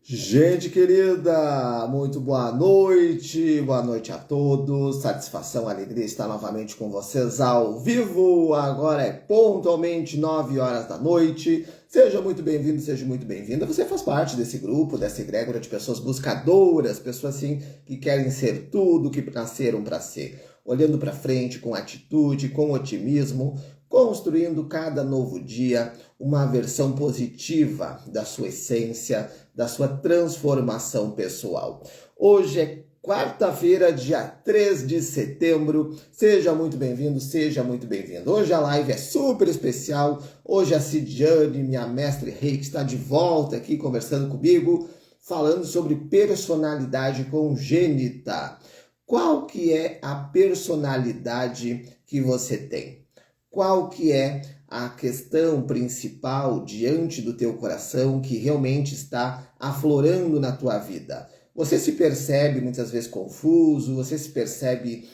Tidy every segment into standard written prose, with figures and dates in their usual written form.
Gente querida, muito boa noite a todos. Satisfação, alegria estar novamente com vocês ao vivo. Agora é pontualmente 9 horas da noite. Seja muito bem-vindo, seja muito bem-vinda. Você faz parte desse grupo, dessa egrégora de pessoas buscadoras, pessoas assim que querem ser tudo que nasceram para ser. Olhando para frente com atitude, com otimismo, construindo cada novo dia uma versão positiva da sua essência, da sua transformação pessoal. Hoje é quarta-feira, dia 3 de setembro. Seja muito bem-vindo, seja muito bem-vindo. Hoje a live é super especial. Hoje a Cidiane, minha mestre reiki, está de volta aqui conversando comigo, falando sobre personalidade congênita. Qual que é a personalidade que você tem? Qual que é a questão principal diante do teu coração que realmente está aflorando na tua vida? Você se percebe muitas vezes confuso, você se percebe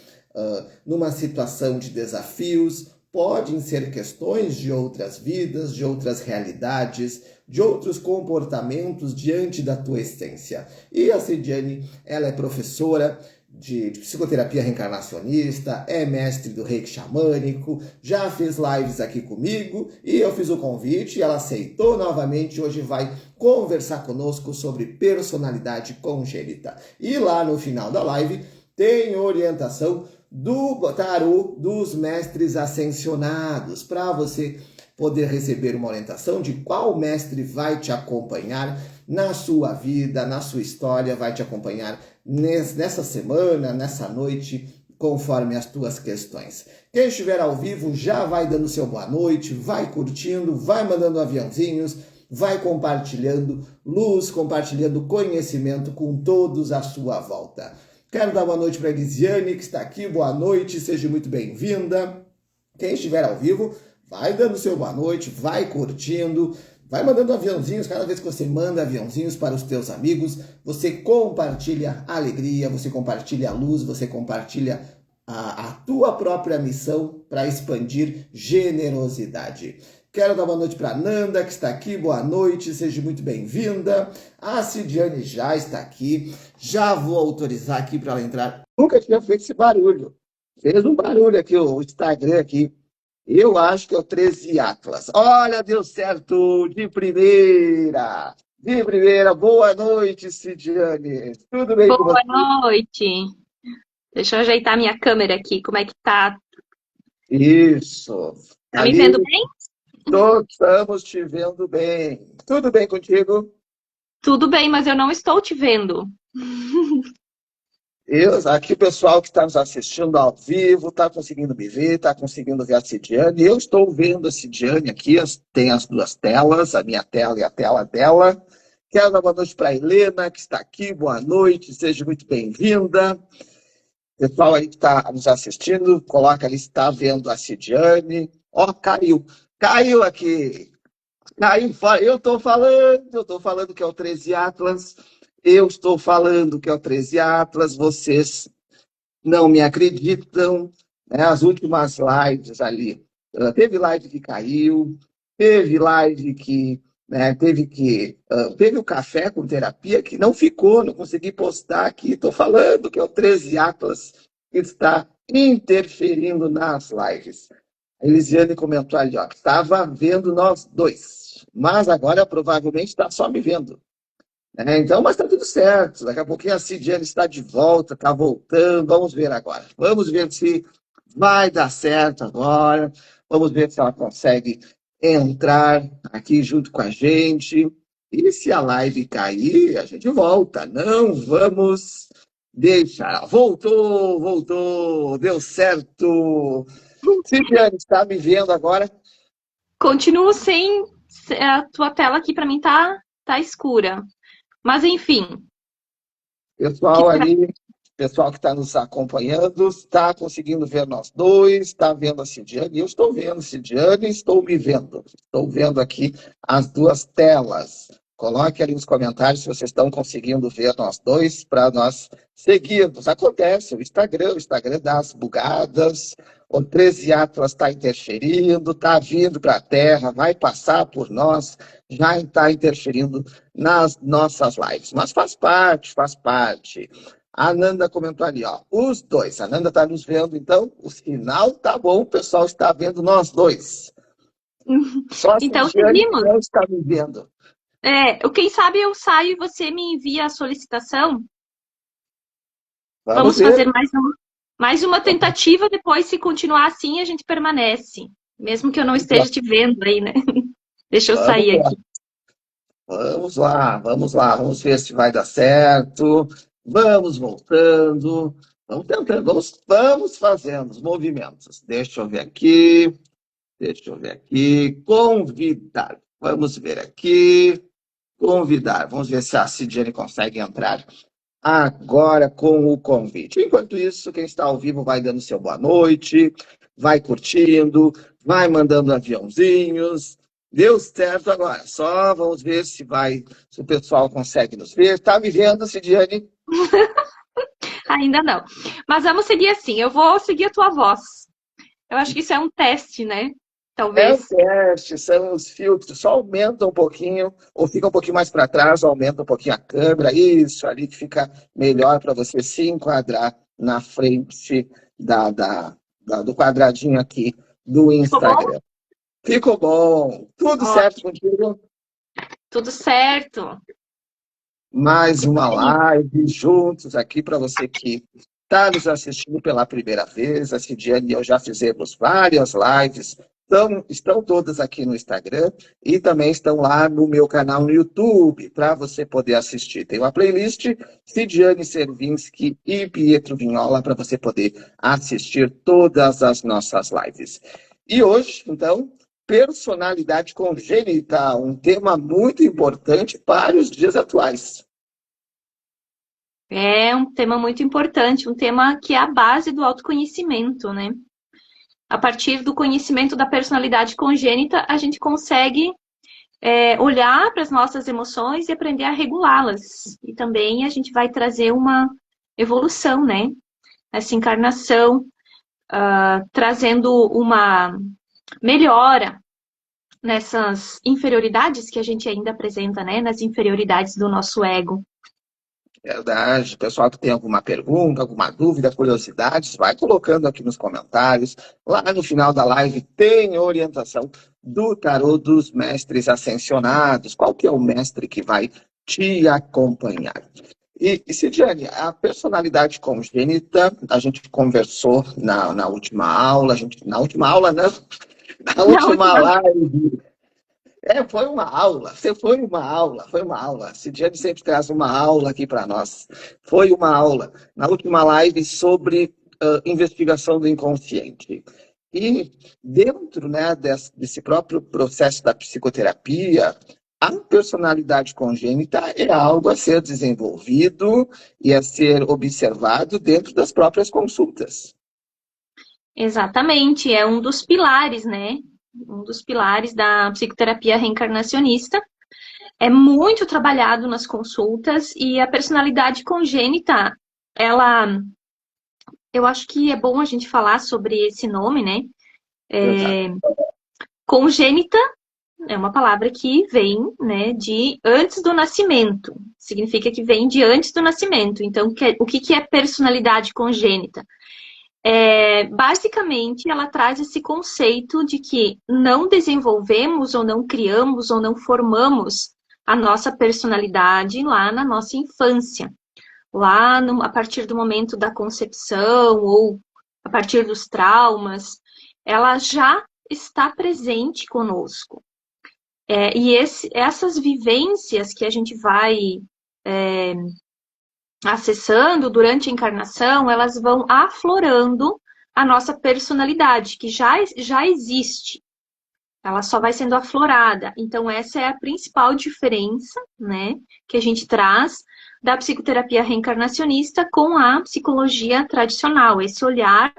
numa situação de desafios, podem ser questões de outras vidas, de outras realidades, de outros comportamentos diante da tua essência. E a Cidiane, ela é professora de psicoterapia reencarnacionista, é mestre do reiki xamânico, já fez lives aqui comigo e eu fiz o convite e ela aceitou novamente. Hoje vai conversar conosco sobre personalidade congênita. E lá no final da live tem orientação do tarô dos mestres ascensionados para você poder receber uma orientação de qual mestre vai te acompanhar na sua vida, na sua história, vai te acompanhar nessa semana, nessa noite, conforme as tuas questões. Quem estiver ao vivo já vai dando seu boa noite, vai curtindo, vai mandando aviãozinhos, vai compartilhando luz, compartilhando conhecimento com todos à sua volta. Quero dar boa noite para a Elisiane, que está aqui. Boa noite, seja muito bem-vinda. Quem estiver ao vivo, vai dando seu boa noite, vai curtindo, vai mandando aviãozinhos. Cada vez que você manda aviãozinhos para os teus amigos, você compartilha a alegria, você compartilha a luz, você compartilha a tua própria missão para expandir generosidade. Quero dar boa noite para a Nanda, que está aqui. Boa noite, seja muito bem-vinda. A Cidiane já está aqui. Já vou autorizar aqui para ela entrar. Nunca tinha feito esse barulho. Fez um barulho aqui, o Instagram aqui. Eu acho que é o 13 Atlas. Olha, deu certo de primeira. De primeira. Boa noite, Cidiane. Tudo bem com Boa você? noite. Deixa eu ajeitar minha câmera aqui. Como é que tá? Isso. Tá me Ali vendo bem? estamos te vendo bem. Tudo bem contigo? Tudo bem, mas eu não estou te vendo. Aqui o pessoal que está nos assistindo ao vivo está conseguindo me ver, está conseguindo ver a Cidiane. Eu estou vendo a Cidiane aqui, tem as duas telas, a minha tela e a tela dela. Quero dar boa noite para a Helena, que está aqui. Boa noite, seja muito bem-vinda. Pessoal aí que está nos assistindo, coloca ali se está vendo a Cidiane. Ó, caiu. Caiu aqui. Caiu. Eu estou falando que é o 13 Atlas. Eu estou falando que é o 13 Atlas. Vocês não me acreditam, né? As últimas lives ali, teve live que caiu, teve live que, né, teve o café com terapia que não ficou, não consegui postar aqui. Estou falando que é o 13 Atlas que está interferindo nas lives. A Elisiane comentou ali, ó, que estava vendo nós dois, mas agora provavelmente está só me vendo. Então, mas está tudo certo. Daqui a pouquinho a Cidiane está de volta, está voltando. Vamos ver agora. Vamos ver se vai dar certo agora. Vamos ver se ela consegue entrar aqui junto com a gente. E se a live cair, a gente volta. Não vamos deixar. Voltou, voltou, deu certo. Cidiane, está me vendo agora? Continuo sem. A tua tela aqui pra mim tá escura. Mas enfim, que Pessoal tra- ali, pessoal que está nos acompanhando, está conseguindo ver nós dois, está vendo a Cidiane. Eu estou vendo a Cidiane, estou me vendo. Estou vendo aqui as duas telas. Coloque ali nos comentários se vocês estão conseguindo ver nós dois para nós seguirmos. Acontece, o Instagram dá as bugadas, o 13 Atlas está interferindo, está vindo para a Terra, vai passar por nós, já está interferindo nas nossas lives. Mas faz parte, faz parte. A Ananda comentou ali, ó, os dois. A Ananda está nos vendo, então o sinal tá bom, o pessoal está vendo nós dois. Só a Então, Cidiane que seguimos. não está me vendo. Quem sabe eu saio e você me envia a solicitação. Vamos Vamos ver. fazer mais uma tentativa, depois, se continuar assim, a gente permanece. Mesmo que eu não esteja te vendo aí, né? Deixa eu Vamos sair lá. aqui. Vamos lá, vamos ver se vai dar certo. Vamos voltando, vamos tentando, vamos fazendo os movimentos. Deixa eu ver aqui. Convidar. Vamos ver aqui. Convidar. Vamos ver se a Cidiane consegue entrar agora com o convite. Enquanto isso, quem está ao vivo vai dando seu boa noite, vai curtindo, vai mandando aviãozinhos. Deu certo agora. Só vamos ver se o pessoal consegue nos ver. Está me vendo, Cidiane? Ainda não. Mas vamos seguir assim. Eu vou seguir a tua voz. Eu acho que isso é um teste, né? É o Talvez. teste, são os filtros. Só aumenta um pouquinho, ou fica um pouquinho mais para trás, aumenta um pouquinho a câmera. Isso ali que fica melhor para você se enquadrar na frente do quadradinho aqui do Ficou bom? Instagram. Ficou bom. Tudo certo Ótimo. contigo? Tudo certo. Mais Fico uma feliz. live juntos aqui para você que está nos assistindo pela primeira vez. A Cidiane e eu já fizemos várias lives. Estão todas aqui no Instagram e também estão lá no meu canal no YouTube para você poder assistir. Tem uma playlist Cidiane Servinski e Pietro Vignola para você poder assistir todas as nossas lives. E hoje, então, personalidade congênita, um tema muito importante para os dias atuais. É um tema muito importante, um tema que é a base do autoconhecimento, né? A partir do conhecimento da personalidade congênita, a gente consegue olhar para as nossas emoções e aprender a regulá-las. E também a gente vai trazer uma evolução, né? Essa encarnação, trazendo uma melhora nessas inferioridades que a gente ainda apresenta, né? Nas inferioridades do nosso ego. Verdade. Pessoal que tem alguma pergunta, alguma dúvida, curiosidades, vai colocando aqui nos comentários. Lá no final da live tem orientação do tarô dos mestres ascensionados. Qual que é o mestre que vai te acompanhar? E Cidiane, a personalidade congênita, a gente conversou na última aula, na última aula não, na Na última última. live. Foi uma aula, foi uma aula. Cidiane sempre traz uma aula aqui para nós. Foi uma aula na última live sobre investigação do inconsciente. E dentro, né, desse próprio processo da psicoterapia, a personalidade congênita é algo a ser desenvolvido e a ser observado dentro das próprias consultas. Exatamente, é um dos pilares, né? Um dos pilares da psicoterapia reencarnacionista. É muito trabalhado nas consultas e a personalidade congênita, eu acho que é bom a gente falar sobre esse nome, né? Exato. Congênita é uma palavra que vem, né, de antes do nascimento. Significa que vem de antes do nascimento. Então, o que é personalidade congênita? Basicamente, ela traz esse conceito de que não desenvolvemos ou não criamos ou não formamos a nossa personalidade lá na nossa infância. Lá a partir do momento da concepção ou a partir dos traumas, ela já está presente conosco. Essas vivências que a gente vai acessando durante a encarnação, elas vão aflorando a nossa personalidade, que já existe. Ela só vai sendo aflorada. Então, essa é a principal diferença, né, que a gente traz da psicoterapia reencarnacionista com a psicologia tradicional. Esse olhar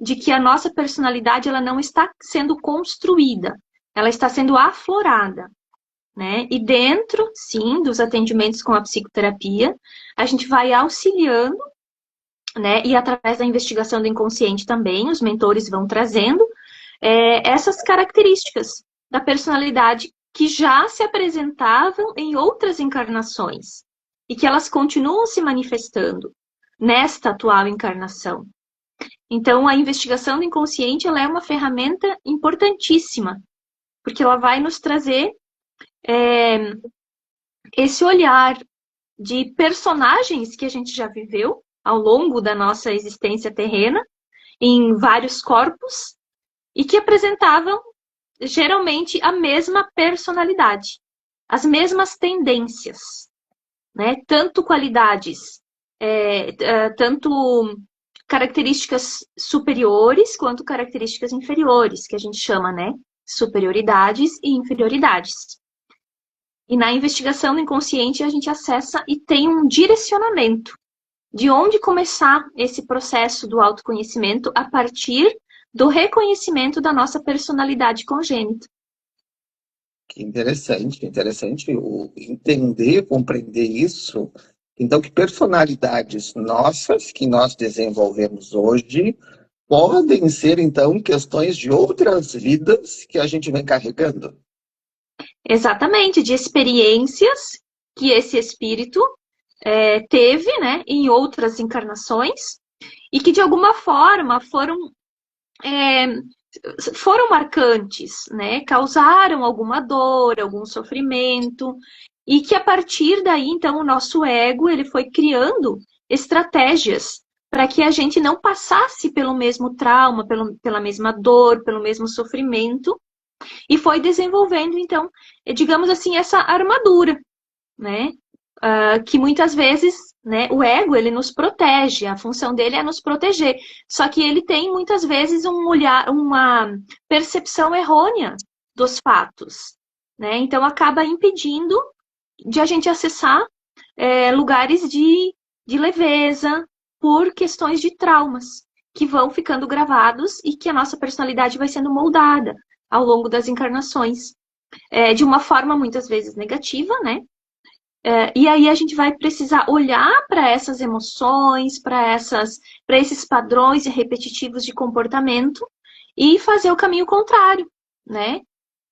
de que a nossa personalidade ela não está sendo construída, ela está sendo aflorada. né? E dentro, sim, dos atendimentos com a psicoterapia, a gente vai auxiliando, né? E através da investigação do inconsciente também, os mentores vão trazendo essas características da personalidade que já se apresentavam em outras encarnações e que elas continuam se manifestando nesta atual encarnação. Então, a investigação do inconsciente ela é uma ferramenta importantíssima, porque ela vai nos trazer esse olhar de personagens que a gente já viveu ao longo da nossa existência terrena, em vários corpos, e que apresentavam geralmente a mesma personalidade, as mesmas tendências, né? Tanto qualidades, tanto características superiores quanto características inferiores, que a gente chama, né? Superioridades e inferioridades. E na investigação do inconsciente a gente acessa e tem um direcionamento de onde começar esse processo do autoconhecimento a partir do reconhecimento da nossa personalidade congênita. Que interessante entender, compreender isso. Então, que personalidades nossas que nós desenvolvemos hoje podem ser, então, questões de outras vidas que a gente vem carregando. Exatamente, de experiências que esse espírito teve, né, em outras encarnações e que de alguma forma foram marcantes, né, causaram alguma dor, algum sofrimento e que a partir daí, então, o nosso ego ele foi criando estratégias para que a gente não passasse pelo mesmo trauma, pela mesma dor, pelo mesmo sofrimento. E foi desenvolvendo, então, digamos assim, essa armadura, né? Que muitas vezes, né, o ego, ele nos protege, a função dele é nos proteger. Só que ele tem, muitas vezes, um olhar, uma percepção errônea dos fatos, né? Então, acaba impedindo de a gente acessar lugares de leveza por questões de traumas que vão ficando gravados e que a nossa personalidade vai sendo moldada ao longo das encarnações, de uma forma muitas vezes negativa, né? E aí a gente vai precisar olhar para essas emoções, para esses padrões repetitivos de comportamento e fazer o caminho contrário, né?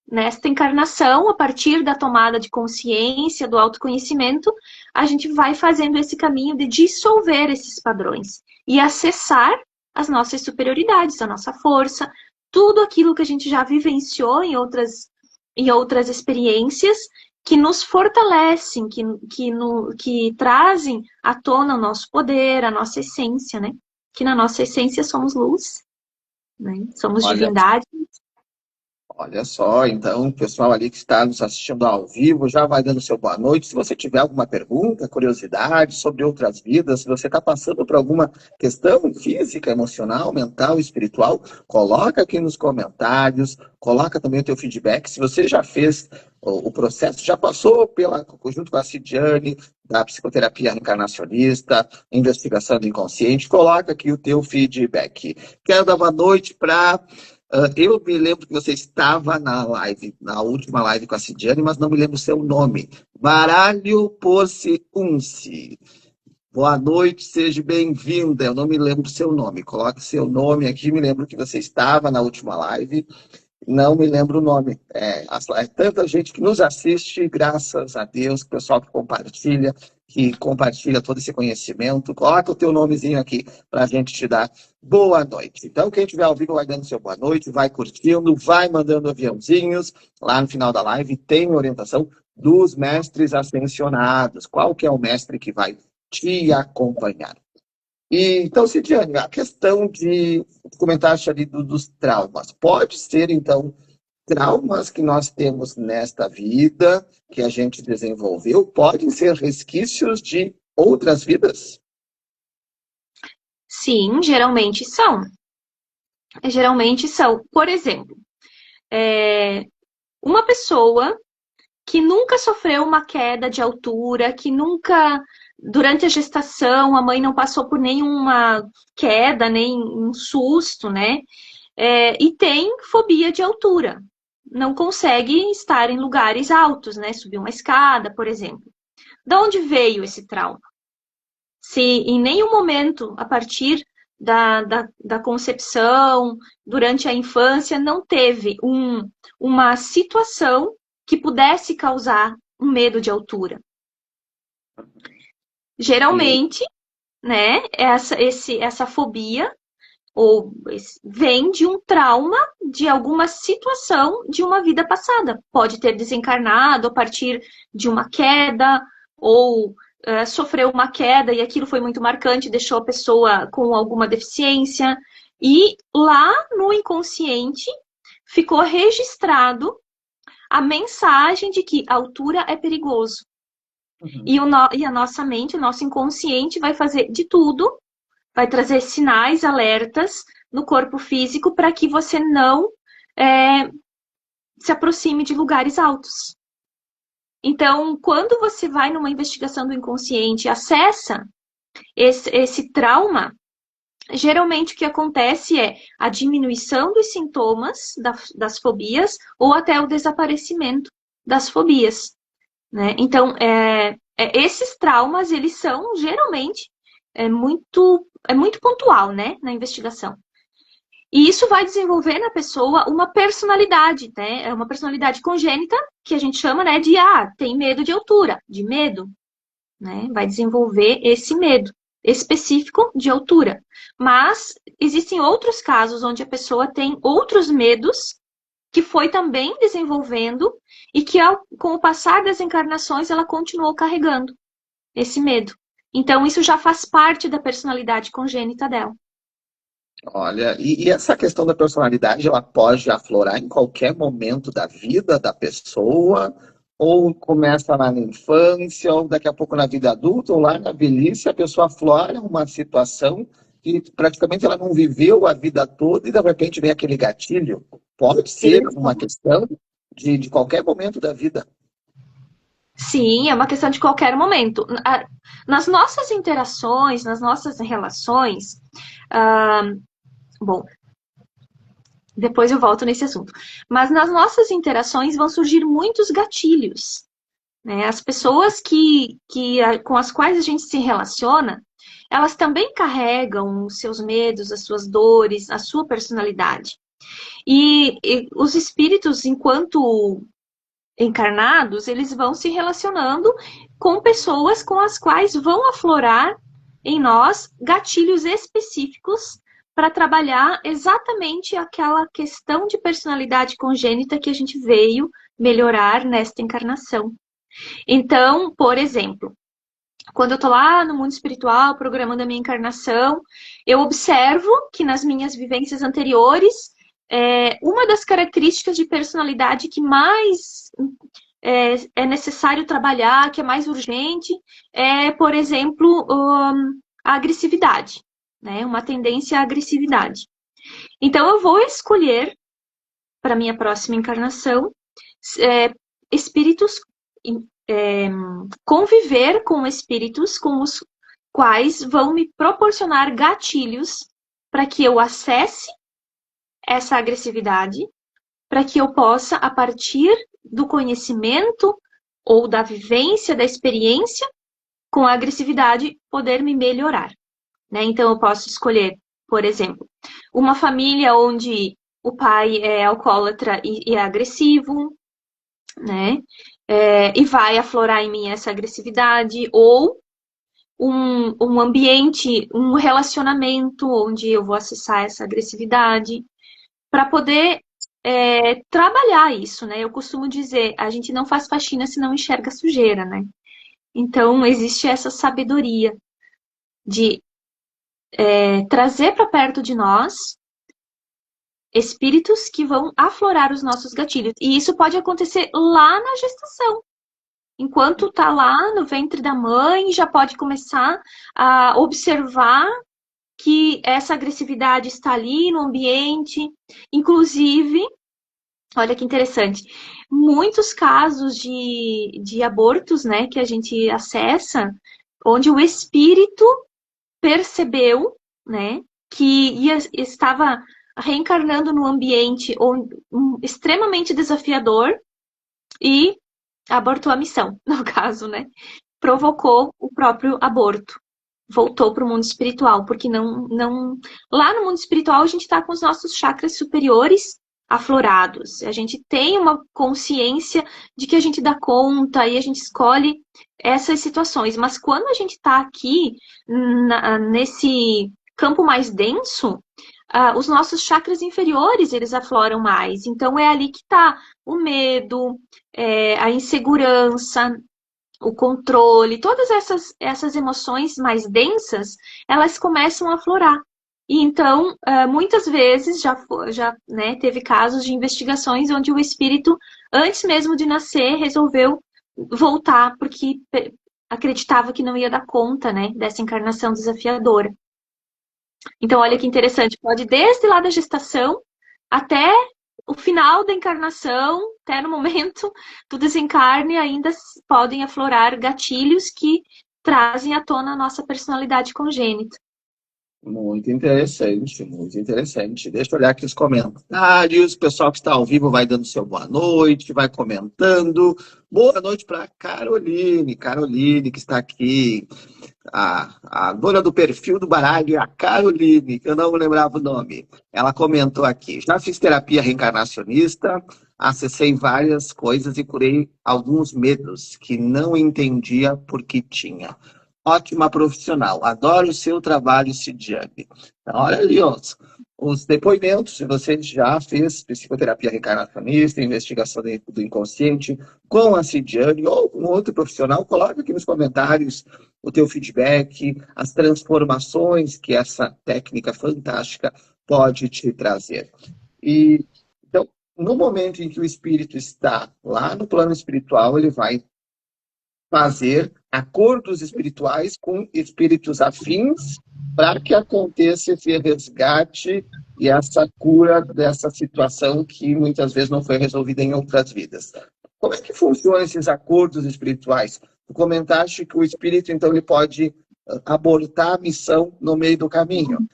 Nesta encarnação, a partir da tomada de consciência, do autoconhecimento, a gente vai fazendo esse caminho de dissolver esses padrões e acessar as nossas superioridades, a nossa força, tudo aquilo que a gente já vivenciou em outras experiências que nos fortalecem, que trazem à tona o nosso poder, a nossa essência, né? Que na nossa essência somos luz, né? Somos divindade. Olha só, então, o pessoal ali que está nos assistindo ao vivo já vai dando seu boa noite. Se você tiver alguma pergunta, curiosidade sobre outras vidas, se você está passando por alguma questão física, emocional, mental, espiritual, coloca aqui nos comentários, coloca também o teu feedback. Se você já fez o processo, já passou junto com a Cidiane, da psicoterapia reencarnacionista, investigação do inconsciente, coloca aqui o teu feedback. Quero dar boa noite para... eu me lembro que você estava na live, na última live com a Cidiane, mas não me lembro o seu nome. Baralho Porce Unce. Boa noite, seja bem-vinda. Eu não me lembro o seu nome. Coloque seu nome aqui. Me lembro que você estava na última live. Não me lembro o nome. É tanta gente que nos assiste, graças a Deus, o pessoal que compartilha todo esse conhecimento. Coloca o teu nomezinho aqui para a gente te dar boa noite. Então, quem estiver ao vivo vai dando seu boa noite, vai curtindo, vai mandando aviãozinhos. Lá no final da live tem orientação dos mestres ascensionados. Qual que é o mestre que vai te acompanhar? E, então, Cidiane, a questão de comentaste ali dos traumas. Pode ser, então, traumas que nós temos nesta vida, que a gente desenvolveu, podem ser resquícios de outras vidas? Sim, geralmente são. Geralmente são. Por exemplo, uma pessoa que nunca sofreu uma queda de altura, que nunca, durante a gestação, a mãe não passou por nenhuma queda, nem um susto, né? E tem fobia de altura. não consegue estar em lugares altos, né? Subir uma escada, por exemplo. De onde veio esse trauma? Se em nenhum momento, a partir da concepção, durante a infância, não teve uma situação que pudesse causar um medo de altura. E, Geralmente, né, essa fobia vem de um trauma de alguma situação de uma vida passada. Pode ter desencarnado a partir de uma queda, ou sofreu uma queda e aquilo foi muito marcante, deixou a pessoa com alguma deficiência. E lá no inconsciente ficou registrado a mensagem de que a altura é perigoso. uhum. E a nossa mente, o nosso inconsciente vai fazer de tudo, vai trazer sinais, alertas no corpo físico para que você não se aproxime de lugares altos. Então, quando você vai numa investigação do inconsciente e acessa esse trauma, geralmente o que acontece é a diminuição dos sintomas das fobias ou até o desaparecimento das fobias, né? Então, esses traumas, eles são geralmente muito pontual, né, na investigação. E isso vai desenvolver na pessoa uma personalidade, né? É uma personalidade congênita que a gente chama, né, de tem medo de altura, de medo, né? Vai desenvolver esse medo específico de altura. Mas existem outros casos onde a pessoa tem outros medos que foi também desenvolvendo e que com o passar das encarnações ela continuou carregando esse medo. Então isso já faz parte da personalidade congênita dela. Olha, e essa questão da personalidade, ela pode aflorar em qualquer momento da vida da pessoa, ou começa lá na infância, ou daqui a pouco na vida adulta, ou lá na velhice, a pessoa aflora uma situação que praticamente ela não viveu a vida toda e de repente vem aquele gatilho. Pode ser uma questão de qualquer momento da vida. Sim, é uma questão de qualquer momento. Nas nossas interações, nas nossas relações, bom, depois eu volto nesse assunto. Mas nas nossas interações vão surgir muitos gatilhos, né? As pessoas com as quais a gente se relaciona, elas também carregam os seus medos, as suas dores, a sua personalidade. E os espíritos, enquanto encarnados, eles vão se relacionando com pessoas com as quais vão aflorar em nós gatilhos específicos para trabalhar exatamente aquela questão de personalidade congênita que a gente veio melhorar nesta encarnação. Então, por exemplo, quando eu tô lá no mundo espiritual, programando a minha encarnação, eu observo que nas minhas vivências anteriores, uma das características de personalidade que mais é necessário trabalhar, que é mais urgente, por exemplo, a agressividade, né? Uma tendência à agressividade. Então, eu vou escolher, para minha próxima encarnação, espíritos, conviver com espíritos com os quais vão me proporcionar gatilhos para que eu acesse essa agressividade, para que eu possa, a partir do conhecimento ou da vivência, da experiência com a agressividade, poder me melhorar, né? Então, eu posso escolher, por exemplo, uma família onde o pai é alcoólatra e é agressivo, né? E vai aflorar em mim essa agressividade, ou um ambiente, um relacionamento onde eu vou acessar essa agressividade, para poder trabalhar isso, né? Eu costumo dizer, a gente não faz faxina se não enxerga sujeira, né? Então, existe essa sabedoria de trazer para perto de nós espíritos que vão aflorar os nossos gatilhos. E isso pode acontecer lá na gestação. Enquanto tá lá no ventre da mãe, já pode começar a observar que essa agressividade está ali no ambiente. Inclusive, olha que interessante, muitos casos de abortos, né, que a gente acessa, onde o espírito percebeu, né, que estava reencarnando num ambiente extremamente desafiador e abortou a missão, no caso, né? Provocou o próprio aborto. Voltou para o mundo espiritual, porque não... Lá no mundo espiritual a gente está com os nossos chakras superiores aflorados. A gente tem uma consciência de que a gente dá conta e a gente escolhe essas situações. Mas quando a gente está aqui, nesse campo mais denso, os nossos chakras inferiores, eles afloram mais. Então, é ali que está o medo, a insegurança, o controle, todas essas emoções mais densas, elas começam a aflorar. E então, muitas vezes, já né, teve casos de investigações onde o espírito, antes mesmo de nascer, resolveu voltar, porque acreditava que não ia dar conta, né, dessa encarnação desafiadora. Então, olha que interessante, pode desde lá da gestação até o final da encarnação, até no momento do desencarne, ainda podem aflorar gatilhos que trazem à tona a nossa personalidade congênita. Muito interessante, muito interessante. Deixa eu olhar aqui os comentários. O pessoal que está ao vivo vai dando seu boa noite, vai comentando. Boa noite para Caroline, que está aqui. A dona do perfil do baralho é a Caroline, que eu não lembrava o nome. Ela comentou aqui: já fiz terapia reencarnacionista, acessei várias coisas e curei alguns medos que não entendia por que tinha. Ótima profissional, adoro o seu trabalho, Cidiane. Então, olha ali, ó, os depoimentos, se você já fez psicoterapia reencarnacionista, investigação do inconsciente com a Cidiane ou com outro profissional, coloca aqui nos comentários o teu feedback, as transformações que essa técnica fantástica pode te trazer. E, então, no momento em que o espírito está lá no plano espiritual, ele vai fazer acordos espirituais com espíritos afins para que aconteça esse resgate e essa cura dessa situação que muitas vezes não foi resolvida em outras vidas. Como é que funcionam esses acordos espirituais? Tu comentaste que o espírito, então, ele pode abortar a missão no meio do caminho.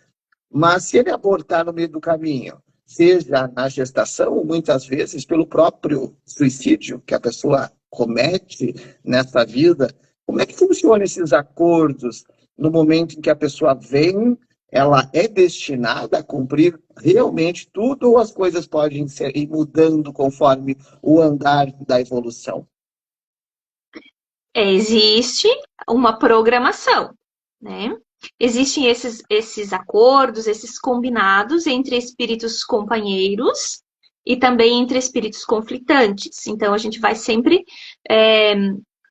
Mas se ele abortar no meio do caminho, seja na gestação, muitas vezes pelo próprio suicídio que a pessoa comete nessa vida, como é que funcionam esses acordos no momento em que a pessoa vem, ela é destinada a cumprir realmente tudo ou as coisas podem ir mudando conforme o andar da evolução? Existe uma programação, né? Existem esses acordos, esses combinados entre espíritos companheiros e também entre espíritos conflitantes. Então, a gente vai sempre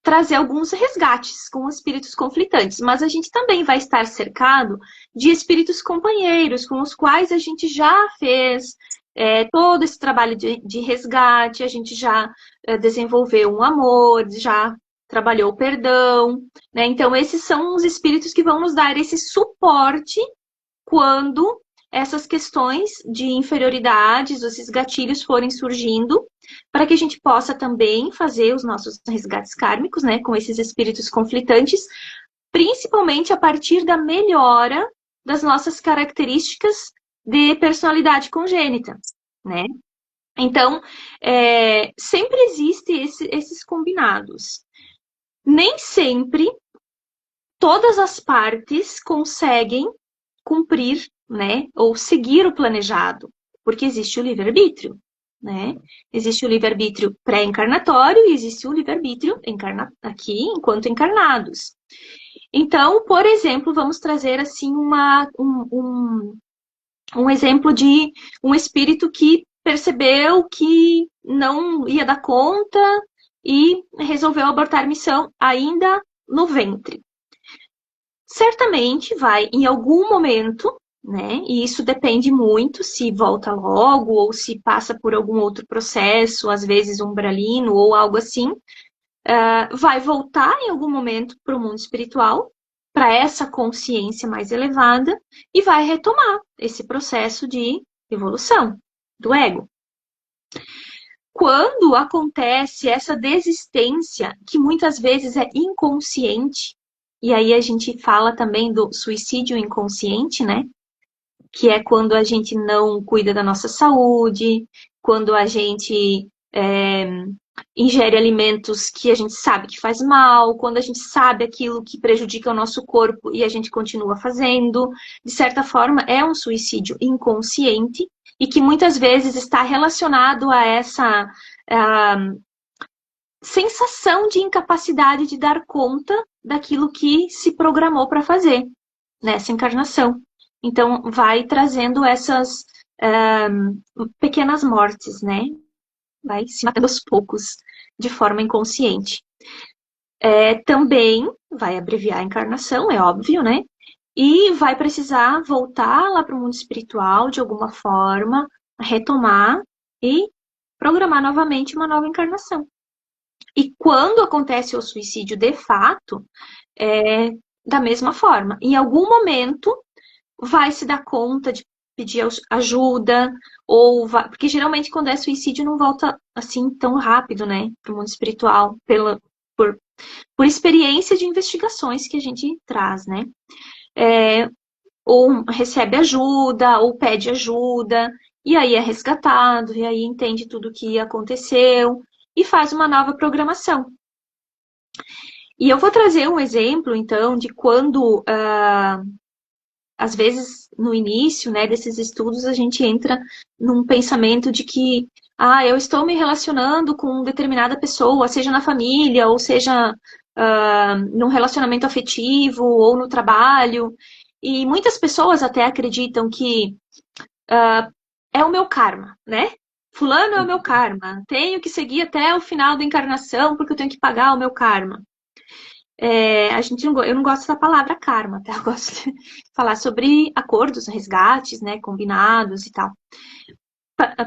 trazer alguns resgates com espíritos conflitantes, mas a gente também vai estar cercado de espíritos companheiros, com os quais a gente já fez todo esse trabalho de resgate, a gente já desenvolveu um amor, já trabalhou o perdão, né? Então, esses são os espíritos que vão nos dar esse suporte quando essas questões de inferioridades, esses gatilhos forem surgindo, para que a gente possa também fazer os nossos resgates kármicos, né, com esses espíritos conflitantes, principalmente a partir da melhora das nossas características de personalidade congênita, né? Então, sempre existem esses combinados. Nem sempre todas as partes conseguem cumprir, né, ou seguir o planejado, porque existe o livre-arbítrio, né? Existe o livre-arbítrio pré-encarnatório e existe o livre-arbítrio aqui enquanto encarnados. Então, por exemplo, vamos trazer assim um exemplo de um espírito que percebeu que não ia dar conta e resolveu abortar a missão ainda no ventre. Certamente vai, em algum momento, né? E isso depende muito se volta logo ou se passa por algum outro processo, às vezes umbralino ou algo assim, vai voltar em algum momento para o mundo espiritual, para essa consciência mais elevada, e vai retomar esse processo de evolução do ego. Quando acontece essa desistência, que muitas vezes é inconsciente, e aí a gente fala também do suicídio inconsciente, né? que é quando a gente não cuida da nossa saúde, quando a gente ingere alimentos que a gente sabe que faz mal, quando a gente sabe aquilo que prejudica o nosso corpo e a gente continua fazendo. De certa forma, é um suicídio inconsciente e que muitas vezes está relacionado a essa sensação de incapacidade de dar conta daquilo que se programou para fazer nessa encarnação. Então, vai trazendo essas pequenas mortes, né? Vai se matando aos poucos, de forma inconsciente. Também vai abreviar a encarnação, é óbvio, né? E vai precisar voltar lá para o mundo espiritual, de alguma forma, retomar e programar novamente uma nova encarnação. E quando acontece o suicídio de fato, da mesma forma. Em algum momento, vai se dar conta de pedir ajuda, ou vai... porque geralmente quando é suicídio não volta assim tão rápido, né, para o mundo espiritual, por experiência de investigações que a gente traz, né? Ou recebe ajuda, ou pede ajuda, e aí é resgatado, e aí entende tudo o que aconteceu, e faz uma nova programação. E eu vou trazer um exemplo, então, de quando, às vezes, no início, né, desses estudos, a gente entra num pensamento de que, eu estou me relacionando com determinada pessoa, seja na família, ou seja, num relacionamento afetivo, ou no trabalho. E muitas pessoas até acreditam que é o meu karma, né? Fulano é o meu karma. Tenho que seguir até o final da encarnação porque eu tenho que pagar o meu karma. Eu não gosto da palavra karma, tá? Eu gosto de falar sobre acordos, resgates, né? Combinados e tal.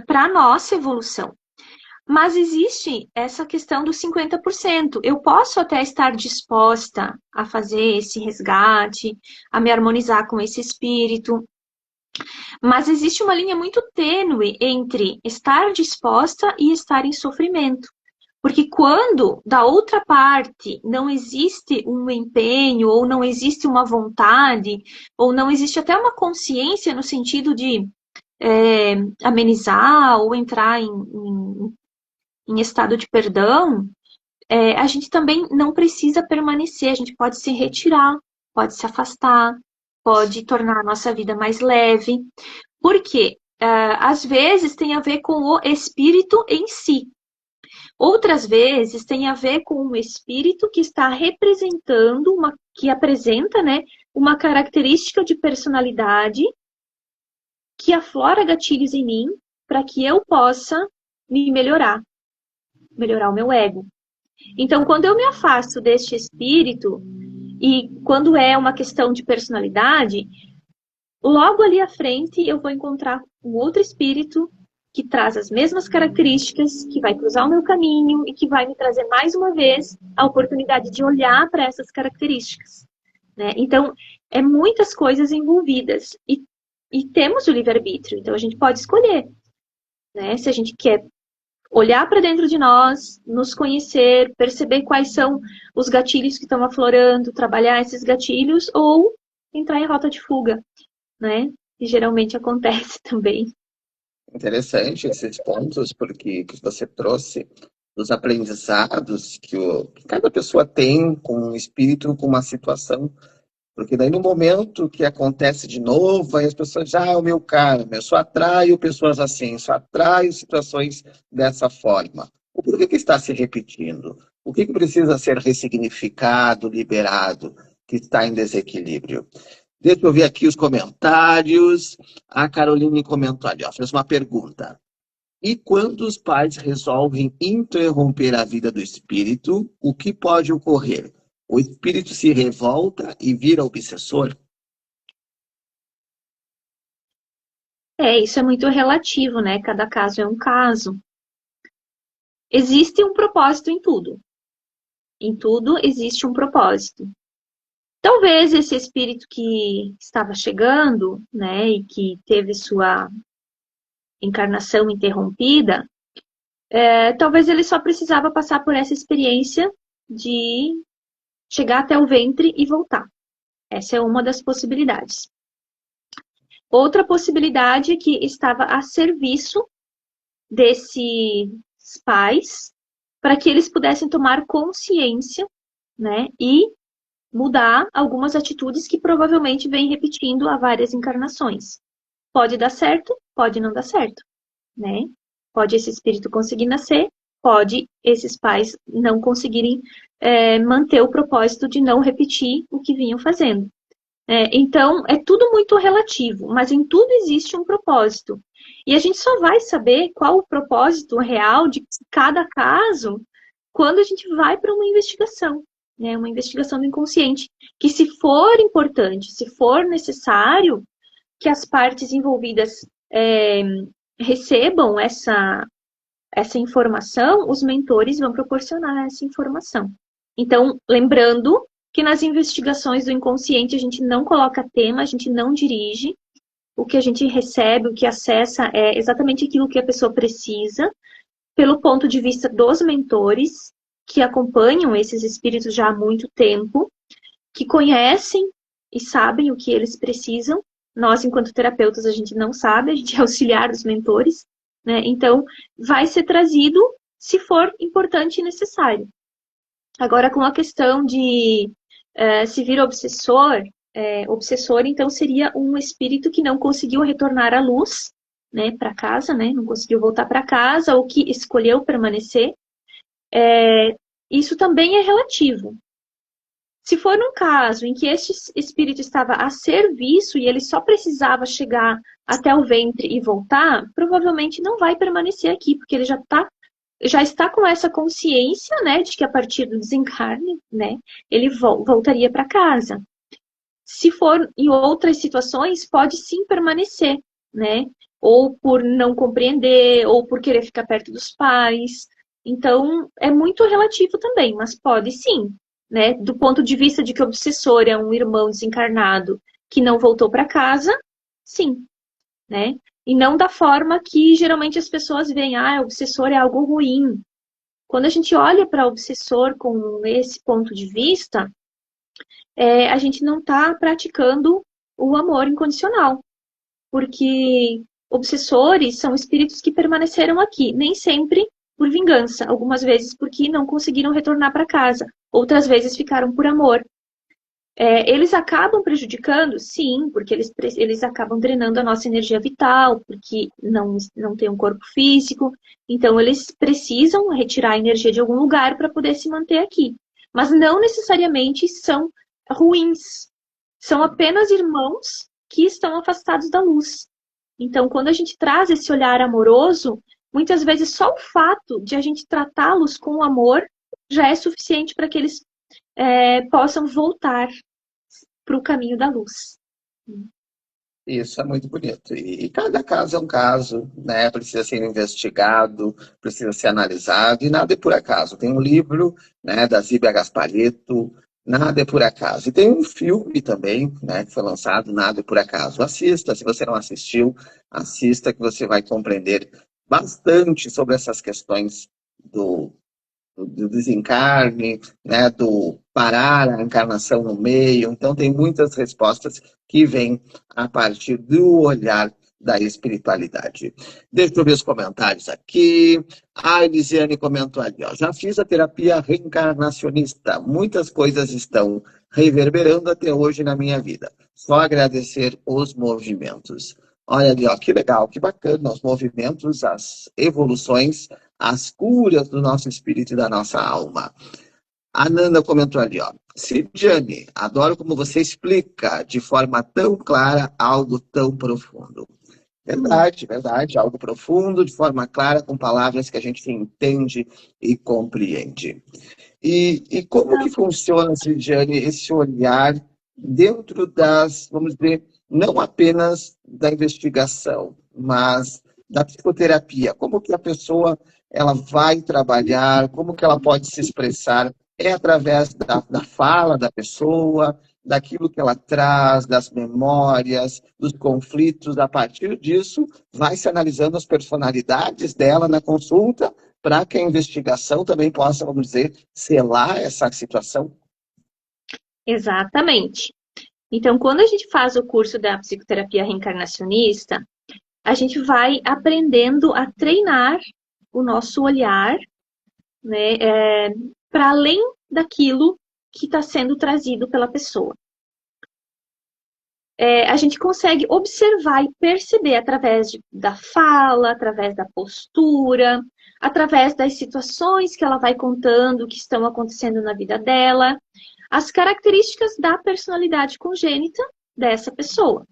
Para a nossa evolução. Mas existe essa questão dos 50%. Eu posso até estar disposta a fazer esse resgate, a me harmonizar com esse espírito, mas existe uma linha muito tênue entre estar disposta e estar em sofrimento. Porque quando da outra parte não existe um empenho, ou não existe uma vontade, ou não existe até uma consciência no sentido de amenizar ou entrar em estado de perdão, a gente também não precisa permanecer, a gente pode se retirar, pode se afastar, pode tornar a nossa vida mais leve. Porque às vezes tem a ver com o espírito em si. Outras vezes tem a ver com um espírito que está representando, que apresenta, né, uma característica de personalidade que aflora gatilhos em mim para que eu possa me melhorar o meu ego. Então, quando eu me afasto deste espírito, e quando é uma questão de personalidade, logo ali à frente eu vou encontrar um outro espírito que traz as mesmas características, que vai cruzar o meu caminho e que vai me trazer mais uma vez a oportunidade de olhar para essas características, né? Então, é muitas coisas envolvidas e temos o livre-arbítrio, então a gente pode escolher, né? Se a gente quer olhar para dentro de nós, nos conhecer, perceber quais são os gatilhos que estão aflorando, trabalhar esses gatilhos ou entrar em rota de fuga, né? Que geralmente acontece também. Interessante esses pontos, porque que você trouxe dos aprendizados que cada pessoa tem com um espírito, com uma situação, porque daí no momento que acontece de novo, aí as pessoas já, o meu karma, eu só atraio pessoas assim, só atraio situações dessa forma. O porquê que está se repetindo? O que precisa ser ressignificado, liberado, que está em desequilíbrio? Deixa eu ver aqui os comentários. A Caroline comentou ali, ó, fez uma pergunta. E quando os pais resolvem interromper a vida do espírito, o que pode ocorrer? O espírito se revolta e vira obsessor? Isso é muito relativo, né? Cada caso é um caso. Existe um propósito em tudo. Em tudo existe um propósito. Talvez esse espírito que estava chegando, né, e que teve sua encarnação interrompida, talvez ele só precisava passar por essa experiência de chegar até o ventre e voltar. Essa é uma das possibilidades. Outra possibilidade é que estava a serviço desses pais para que eles pudessem tomar consciência, né, e mudar algumas atitudes que provavelmente vêm repetindo há várias encarnações. Pode dar certo, pode não dar certo, né? Pode esse espírito conseguir nascer, pode esses pais não conseguirem manter o propósito de não repetir o que vinham fazendo. Então, é tudo muito relativo, mas em tudo existe um propósito. E a gente só vai saber qual o propósito real de cada caso quando a gente vai para uma investigação, né? Uma investigação do inconsciente. Que se for importante, se for necessário, que as partes envolvidas recebam essa informação, os mentores vão proporcionar essa informação. Então, lembrando que nas investigações do inconsciente a gente não coloca tema, a gente não dirige. O que a gente recebe, o que acessa é exatamente aquilo que a pessoa precisa, pelo ponto de vista dos mentores, que acompanham esses espíritos já há muito tempo, que conhecem e sabem o que eles precisam. Nós, enquanto terapeutas, a gente não sabe, a gente é auxiliar dos mentores, né? Então, vai ser trazido se for importante e necessário. Agora, com a questão de se vir obsessor, obsessor, então, seria um espírito que não conseguiu retornar à luz, né, para casa, né? Não conseguiu voltar para casa, ou que escolheu permanecer. Isso também é relativo. Se for um caso em que este espírito estava a serviço e ele só precisava chegar até o ventre e voltar, provavelmente não vai permanecer aqui, porque ele já está com essa consciência, né, de que a partir do desencarne, né, ele voltaria para casa. Se for em outras situações, pode sim permanecer, né, ou por não compreender, ou por querer ficar perto dos pais. Então, é muito relativo também, mas pode sim. Né, do ponto de vista de que o obsessor é um irmão desencarnado que não voltou para casa, sim, né? E não da forma que geralmente as pessoas veem, o obsessor é algo ruim. Quando a gente olha para o obsessor com esse ponto de vista, a gente não está praticando o amor incondicional, porque obsessores são espíritos que permaneceram aqui, nem sempre por vingança, algumas vezes porque não conseguiram retornar para casa, outras vezes ficaram por amor. Eles acabam prejudicando? Sim, porque eles acabam drenando a nossa energia vital, porque não tem um corpo físico, então eles precisam retirar a energia de algum lugar para poder se manter aqui. Mas não necessariamente são ruins, são apenas irmãos que estão afastados da luz. Então, quando a gente traz esse olhar amoroso, muitas vezes só o fato de a gente tratá-los com amor já é suficiente para que eles possam voltar para o caminho da luz. Isso é muito bonito. E cada caso é um caso, né? Precisa ser investigado, precisa ser analisado, e nada é por acaso. Tem um livro, né, da Zíbia Gasparetto, Nada é por acaso. E tem um filme também, né, que foi lançado, Nada é por acaso. Assista, se você não assistiu, assista que você vai compreender bastante sobre essas questões do desencarne, né, do parar a encarnação no meio. Então, tem muitas respostas que vêm a partir do olhar da espiritualidade. Deixa eu ver os comentários aqui. A Elisiane comentou ali, ó, já fiz a terapia reencarnacionista. Muitas coisas estão reverberando até hoje na minha vida. Só agradecer os movimentos. Olha ali, ó, que legal, que bacana, os movimentos, as evoluções, as curas do nosso espírito e da nossa alma. A Nanda comentou ali, ó. Cidiane, adoro como você explica de forma tão clara algo tão profundo. Verdade, verdade, algo profundo, de forma clara, com palavras que a gente entende e compreende. E como que funciona, Cidiane, esse olhar dentro das, vamos dizer, não apenas da investigação, mas da psicoterapia? Como que a pessoa ela vai trabalhar, como que ela pode se expressar? É através da fala da pessoa, daquilo que ela traz, das memórias, dos conflitos. A partir disso, vai se analisando as personalidades dela na consulta, para que a investigação também possa, vamos dizer, selar essa situação? Exatamente. Então, quando a gente faz o curso da psicoterapia reencarnacionista, a gente vai aprendendo a treinar o nosso olhar, né, para além daquilo que está sendo trazido pela pessoa. A gente consegue observar e perceber através da fala, através da postura, através das situações que ela vai contando que estão acontecendo na vida dela, as características da personalidade congênita dessa pessoa.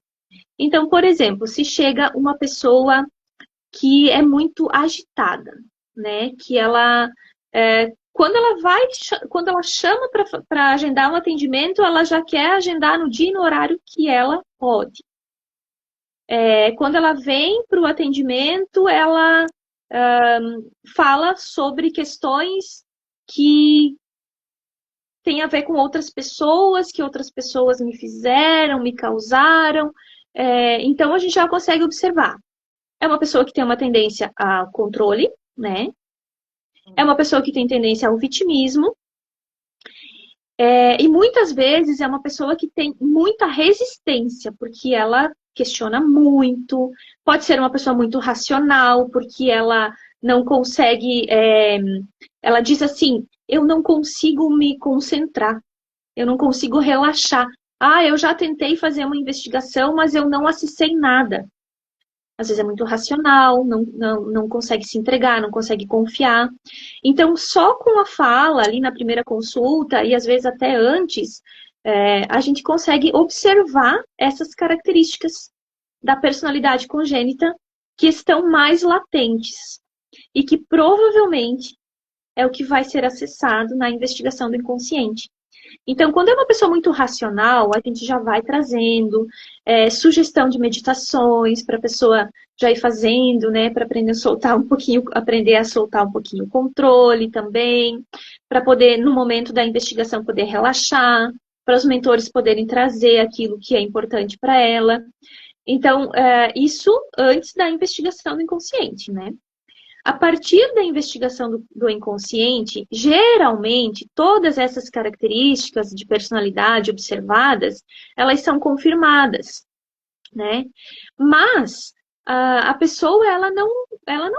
Então, por exemplo, se chega uma pessoa que é muito agitada, né? Que ela, quando ela chama para agendar um atendimento, ela já quer agendar no dia e no horário que ela pode. Quando ela vem para o atendimento, ela fala sobre questões que têm a ver com outras pessoas, que outras pessoas me fizeram, me causaram. Então, a gente já consegue observar. É uma pessoa que tem uma tendência ao controle, né? É uma pessoa que tem tendência ao vitimismo. E muitas vezes é uma pessoa que tem muita resistência, porque ela questiona muito. Pode ser uma pessoa muito racional, porque ela não consegue... ela diz assim, eu não consigo me concentrar. Eu não consigo relaxar. Eu já tentei fazer uma investigação, mas eu não acessei nada. Às vezes é muito racional, não consegue se entregar, não consegue confiar. Então, só com a fala ali na primeira consulta, e às vezes até antes, a gente consegue observar essas características da personalidade congênita que estão mais latentes e que provavelmente é o que vai ser acessado na investigação do inconsciente. Então, quando é uma pessoa muito racional, a gente já vai trazendo sugestão de meditações para a pessoa já ir fazendo, né, para aprender a soltar um pouquinho o controle também, para poder, no momento da investigação, poder relaxar, para os mentores poderem trazer aquilo que é importante para ela. Então, isso antes da investigação do inconsciente, né? A partir da investigação do inconsciente, geralmente, todas essas características de personalidade observadas, elas são confirmadas, né? Mas a pessoa, ela não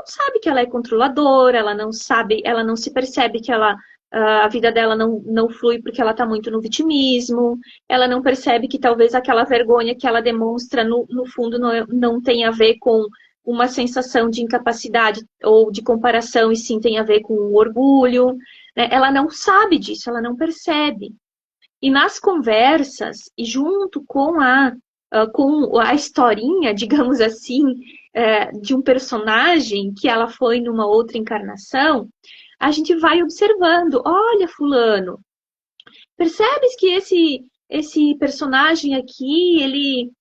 sabe que ela é controladora, ela não se percebe que a vida dela não flui porque ela está muito no vitimismo, ela não percebe que talvez aquela vergonha que ela demonstra, no fundo, não tem a ver com uma sensação de incapacidade ou de comparação, e sim tem a ver com o orgulho, né? Ela não sabe disso, ela não percebe. E nas conversas, e junto com a historinha, digamos assim, de um personagem que ela foi numa outra encarnação, a gente vai observando, olha, fulano, percebes que esse personagem aqui, ele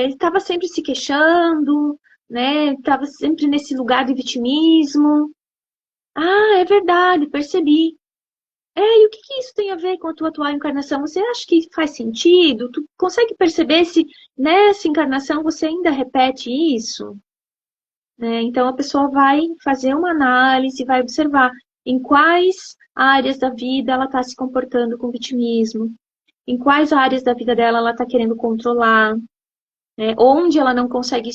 estava sempre se queixando, né? Estava sempre nesse lugar de vitimismo. É verdade, percebi. E o que isso tem a ver com a tua atual encarnação? Você acha que faz sentido? Tu consegue perceber se nessa encarnação você ainda repete isso? Então a pessoa vai fazer uma análise, vai observar em quais áreas da vida ela está se comportando com vitimismo, em quais áreas da vida dela ela está querendo controlar, onde ela não consegue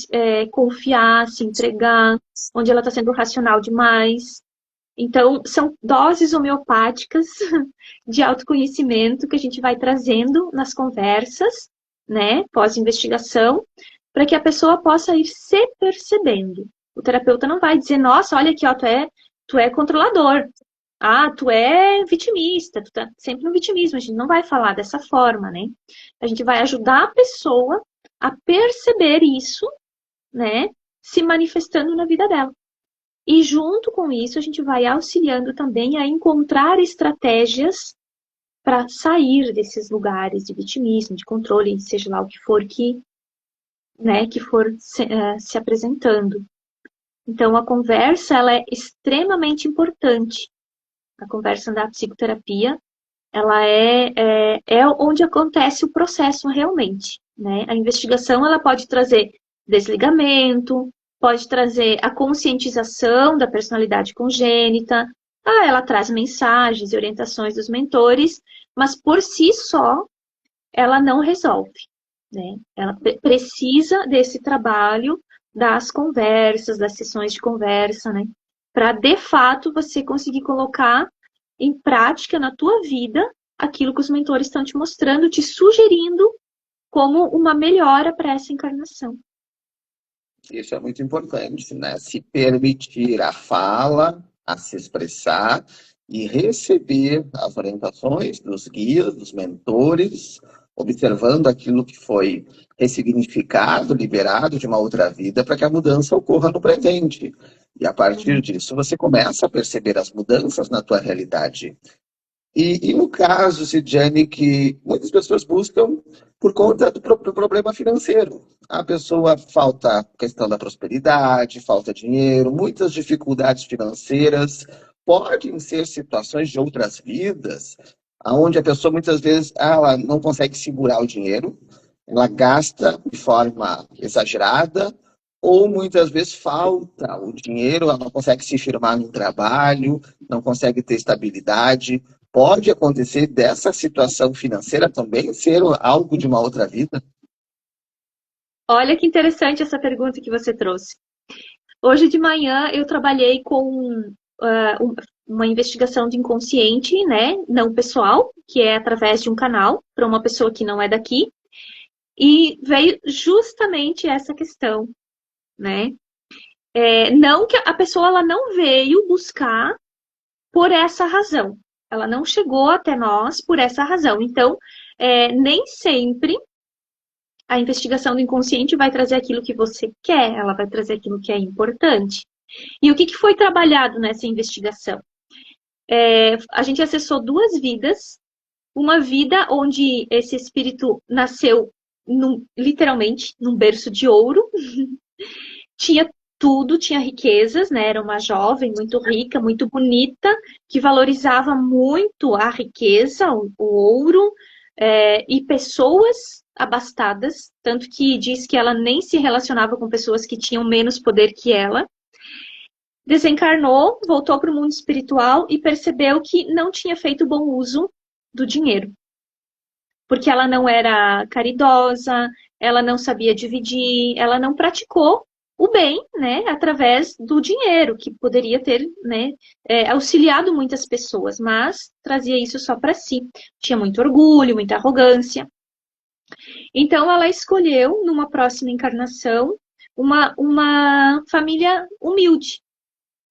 confiar, se entregar, onde ela está sendo racional demais. Então, são doses homeopáticas de autoconhecimento que a gente vai trazendo nas conversas, né, pós-investigação, para que a pessoa possa ir se percebendo. O terapeuta não vai dizer, nossa, olha aqui, ó, tu é controlador. Tu é vitimista, tu tá sempre no vitimismo. A gente não vai falar dessa forma, né? A gente vai ajudar a pessoa a perceber isso, né, se manifestando na vida dela. E junto com isso, a gente vai auxiliando também a encontrar estratégias para sair desses lugares de vitimismo, de controle, seja lá o que for que for se apresentando. Então, a conversa, ela é extremamente importante. A conversa da psicoterapia, ela é onde acontece o processo realmente, né? A investigação, ela pode trazer desligamento, pode trazer a conscientização da personalidade congênita, ela traz mensagens e orientações dos mentores, mas por si só, ela não resolve, né? Ela precisa desse trabalho das conversas, das sessões de conversa, né? Para, de fato, você conseguir colocar em prática na tua vida aquilo que os mentores estão te mostrando, te sugerindo como uma melhora para essa encarnação. Isso é muito importante, né? Se permitir a fala, a se expressar e receber as orientações dos guias, dos mentores, observando aquilo que foi ressignificado, liberado de uma outra vida, para que a mudança ocorra no presente. E a partir disso, você começa a perceber as mudanças na tua realidade. E no caso, Sidjane, que muitas pessoas buscam por conta do problema financeiro. A pessoa falta a questão da prosperidade, falta dinheiro, muitas dificuldades financeiras. Podem ser situações de outras vidas, onde a pessoa muitas vezes ela não consegue segurar o dinheiro, ela gasta de forma exagerada, ou muitas vezes falta o dinheiro, ela não consegue se firmar no trabalho, não consegue ter estabilidade. Pode acontecer dessa situação financeira também ser algo de uma outra vida? Olha que interessante essa pergunta que você trouxe. Hoje de manhã eu trabalhei com uma investigação de inconsciente, né, não pessoal, que é através de um canal para uma pessoa que não é daqui, e veio justamente essa questão, né? Não que a pessoa ela não veio buscar por essa razão, ela não chegou até nós por essa razão. Então, nem sempre a investigação do inconsciente vai trazer aquilo que você quer, ela vai trazer aquilo que é importante. E o que foi trabalhado nessa investigação? A gente acessou 2 vidas. Uma vida onde esse espírito nasceu literalmente num berço de ouro. Tinha tudo, tinha riquezas, né? Era uma jovem muito rica, muito bonita, que valorizava muito a riqueza, o ouro, e pessoas abastadas, tanto que diz que ela nem se relacionava com pessoas que tinham menos poder que ela. Desencarnou, voltou para o mundo espiritual e percebeu que não tinha feito bom uso do dinheiro. Porque ela não era caridosa, ela não sabia dividir, ela não praticou o bem, né, através do dinheiro, que poderia ter, né, auxiliado muitas pessoas, mas trazia isso só para si. Tinha muito orgulho, muita arrogância. Então, ela escolheu, numa próxima encarnação, uma família humilde,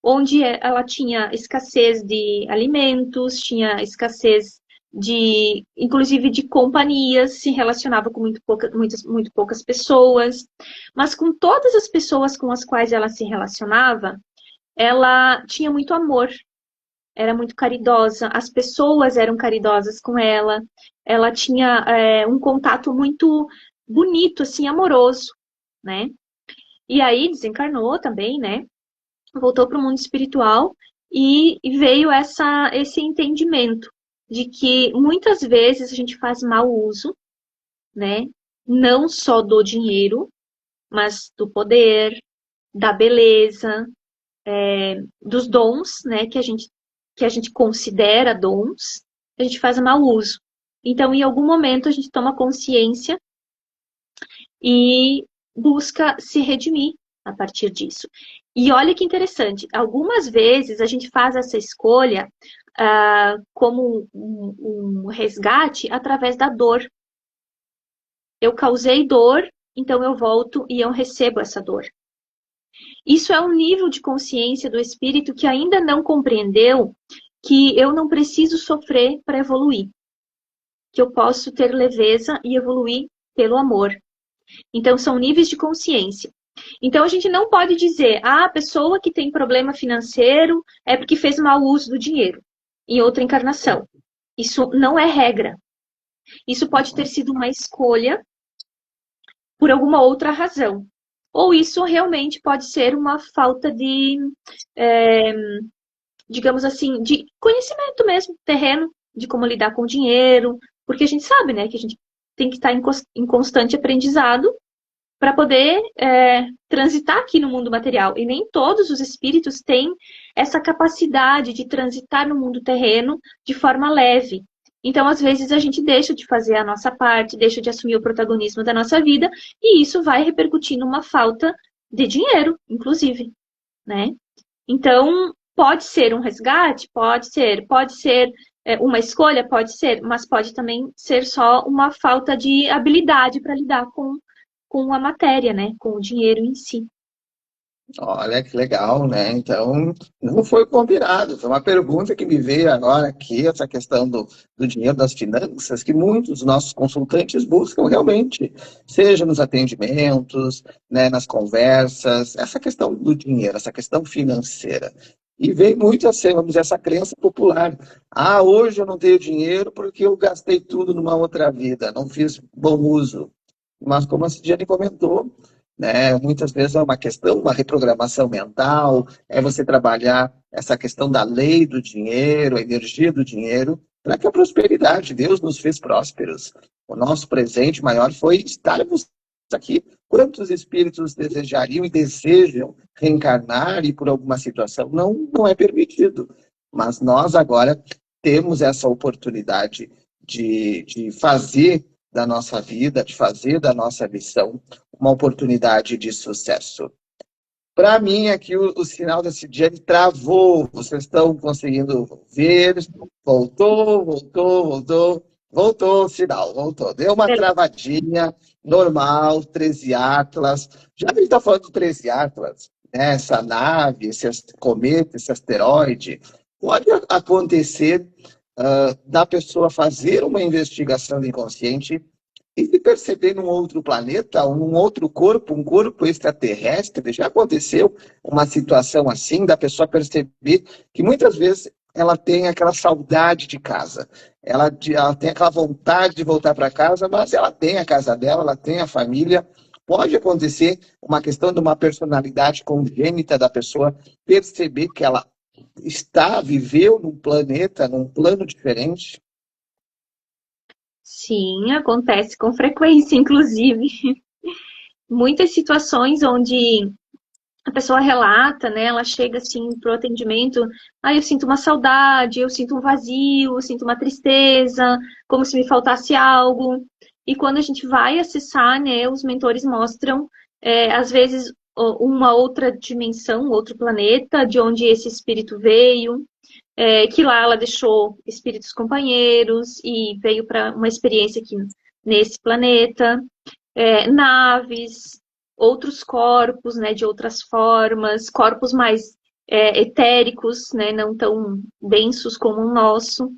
onde ela tinha escassez de alimentos, tinha escassez inclusive de companhias, se relacionava com muito poucas pessoas, mas com todas as pessoas com as quais ela se relacionava, ela tinha muito amor, era muito caridosa, as pessoas eram caridosas com ela tinha um contato muito bonito, assim, amoroso, né? E aí desencarnou também, né? Voltou para o mundo espiritual e veio esse entendimento de que muitas vezes a gente faz mau uso, né? Não só do dinheiro, mas do poder, da beleza, dos dons, né? Que a gente considera dons, a gente faz mau uso. Então, em algum momento, a gente toma consciência e busca se redimir a partir disso. E olha que interessante, algumas vezes a gente faz essa escolha como um resgate através da dor. Eu causei dor, então eu volto e eu recebo essa dor. Isso é um nível de consciência do espírito que ainda não compreendeu que eu não preciso sofrer para evoluir. Que eu posso ter leveza e evoluir pelo amor. Então, são níveis de consciência. Então, a gente não pode dizer, a pessoa que tem problema financeiro é porque fez mau uso do dinheiro em outra encarnação. Isso não é regra. Isso pode ter sido uma escolha por alguma outra razão. Ou isso realmente pode ser uma falta de, digamos assim, de conhecimento mesmo, terreno, de como lidar com o dinheiro, porque a gente sabe, né, que a gente tem que estar em constante aprendizado para poder transitar aqui no mundo material. E nem todos os espíritos têm essa capacidade de transitar no mundo terreno de forma leve. Então, às vezes, a gente deixa de fazer a nossa parte, deixa de assumir o protagonismo da nossa vida, e isso vai repercutir numa falta de dinheiro, inclusive, né? Então, pode ser um resgate? Pode ser uma escolha? Pode ser, mas pode também ser só uma falta de habilidade para lidar com a matéria, né? Com o dinheiro em si. Olha que legal, né? Então, não foi combinado. Foi uma pergunta que me veio agora aqui, essa questão do dinheiro, das finanças, que muitos dos nossos consultantes buscam realmente, seja nos atendimentos, né, nas conversas, essa questão do dinheiro, essa questão financeira. E vem muito a ser, vamos dizer, essa crença popular. Ah, hoje eu não tenho dinheiro porque eu gastei tudo numa outra vida, não fiz bom uso. Mas como a Cidiane comentou, né, muitas vezes é uma questão, uma reprogramação mental, é você trabalhar essa questão da lei do dinheiro, a energia do dinheiro, para que a prosperidade, Deus nos fez prósperos. O nosso presente maior foi estarmos aqui. Quantos espíritos desejariam e desejam reencarnar e por alguma situação não é permitido. Mas nós agora temos essa oportunidade de fazer da nossa vida, de fazer da nossa missão uma oportunidade de sucesso. Para mim, aqui o sinal da Cidiane travou. Vocês estão conseguindo ver? Voltou o sinal, voltou. Deu uma travadinha, normal, 13 Atlas. Já que a gente está falando de 13 Atlas, né? Essa nave, esse cometa, esse asteroide, pode acontecer da pessoa fazer uma investigação do inconsciente e se perceber num outro planeta, num outro corpo, um corpo extraterrestre. Já aconteceu uma situação assim, da pessoa perceber que muitas vezes ela tem aquela saudade de casa. Ela tem aquela vontade de voltar para casa, mas ela tem a casa dela, ela tem a família. Pode acontecer uma questão de uma personalidade congênita da pessoa perceber que ela viveu num planeta, num plano diferente. Sim, acontece com frequência, inclusive. Muitas situações onde a pessoa relata, né? Ela chega assim pro atendimento, eu sinto uma saudade, eu sinto um vazio, eu sinto uma tristeza, como se me faltasse algo. E quando a gente vai acessar, né, os mentores mostram, às vezes, uma outra dimensão, outro planeta, de onde esse espírito veio, que lá ela deixou espíritos companheiros e veio para uma experiência aqui nesse planeta, naves, outros corpos, né, de outras formas, corpos mais etéricos, né, não tão densos como o nosso.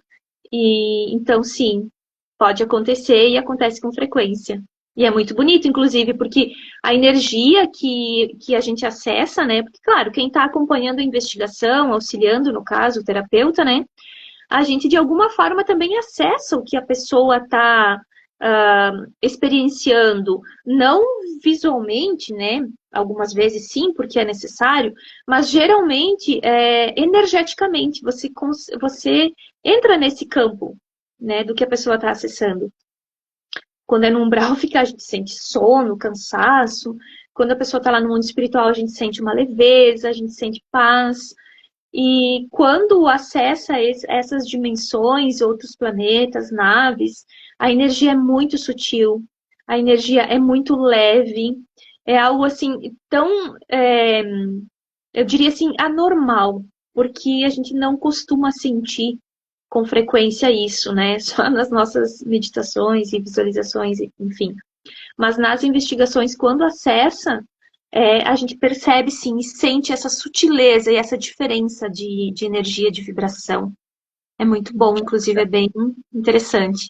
E então, sim, pode acontecer e acontece com frequência. E é muito bonito, inclusive, porque a energia que a gente acessa, né? Porque, claro, quem está acompanhando a investigação, auxiliando, no caso, o terapeuta, né? A gente, de alguma forma, também acessa o que a pessoa está experienciando, não visualmente, né? Algumas vezes sim, porque é necessário, mas geralmente, energeticamente, você entra nesse campo, né? Do que a pessoa está acessando. Quando é no umbral, a gente sente sono, cansaço. Quando a pessoa está lá no mundo espiritual, a gente sente uma leveza, a gente sente paz. E quando acessa essas dimensões, outros planetas, naves, a energia é muito sutil, a energia é muito leve, é algo assim tão, eu diria assim, anormal, porque a gente não costuma sentir com frequência isso, né? Só nas nossas meditações e visualizações, enfim. Mas nas investigações, quando acessa, a gente percebe, sim, e sente essa sutileza e essa diferença de energia, de vibração. É muito bom, inclusive é bem interessante.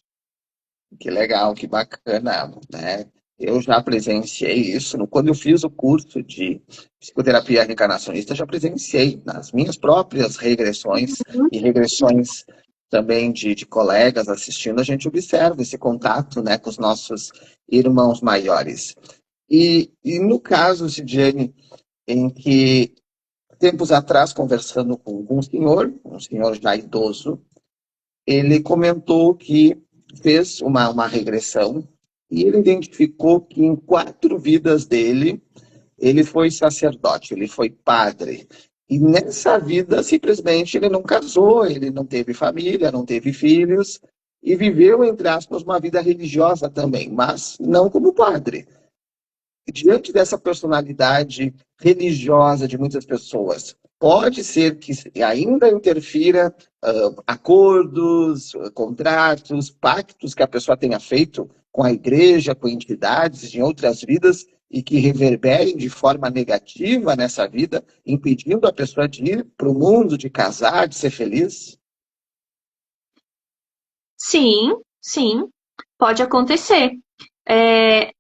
Que legal, que bacana, né? Eu já presenciei isso. Quando eu fiz o curso de psicoterapia reencarnacionista, já presenciei nas minhas próprias regressões e regressões também de colegas assistindo, a gente observa esse contato, né, com os nossos irmãos maiores. E no caso, Cidiane, em que tempos atrás, conversando com um senhor já idoso, ele comentou que fez uma regressão e ele identificou que em 4 vidas dele, ele foi sacerdote, ele foi padre. E nessa vida, simplesmente, ele não casou, ele não teve família, não teve filhos. e viveu, entre aspas, uma vida religiosa também, mas não como padre. Diante dessa personalidade religiosa de muitas pessoas, pode ser que ainda interfira acordos, contratos, pactos que a pessoa tenha feito com a igreja, com entidades em outras vidas e que reverberem de forma negativa nessa vida, impedindo a pessoa de ir para o mundo, de casar, de ser feliz? Sim, sim, pode acontecer.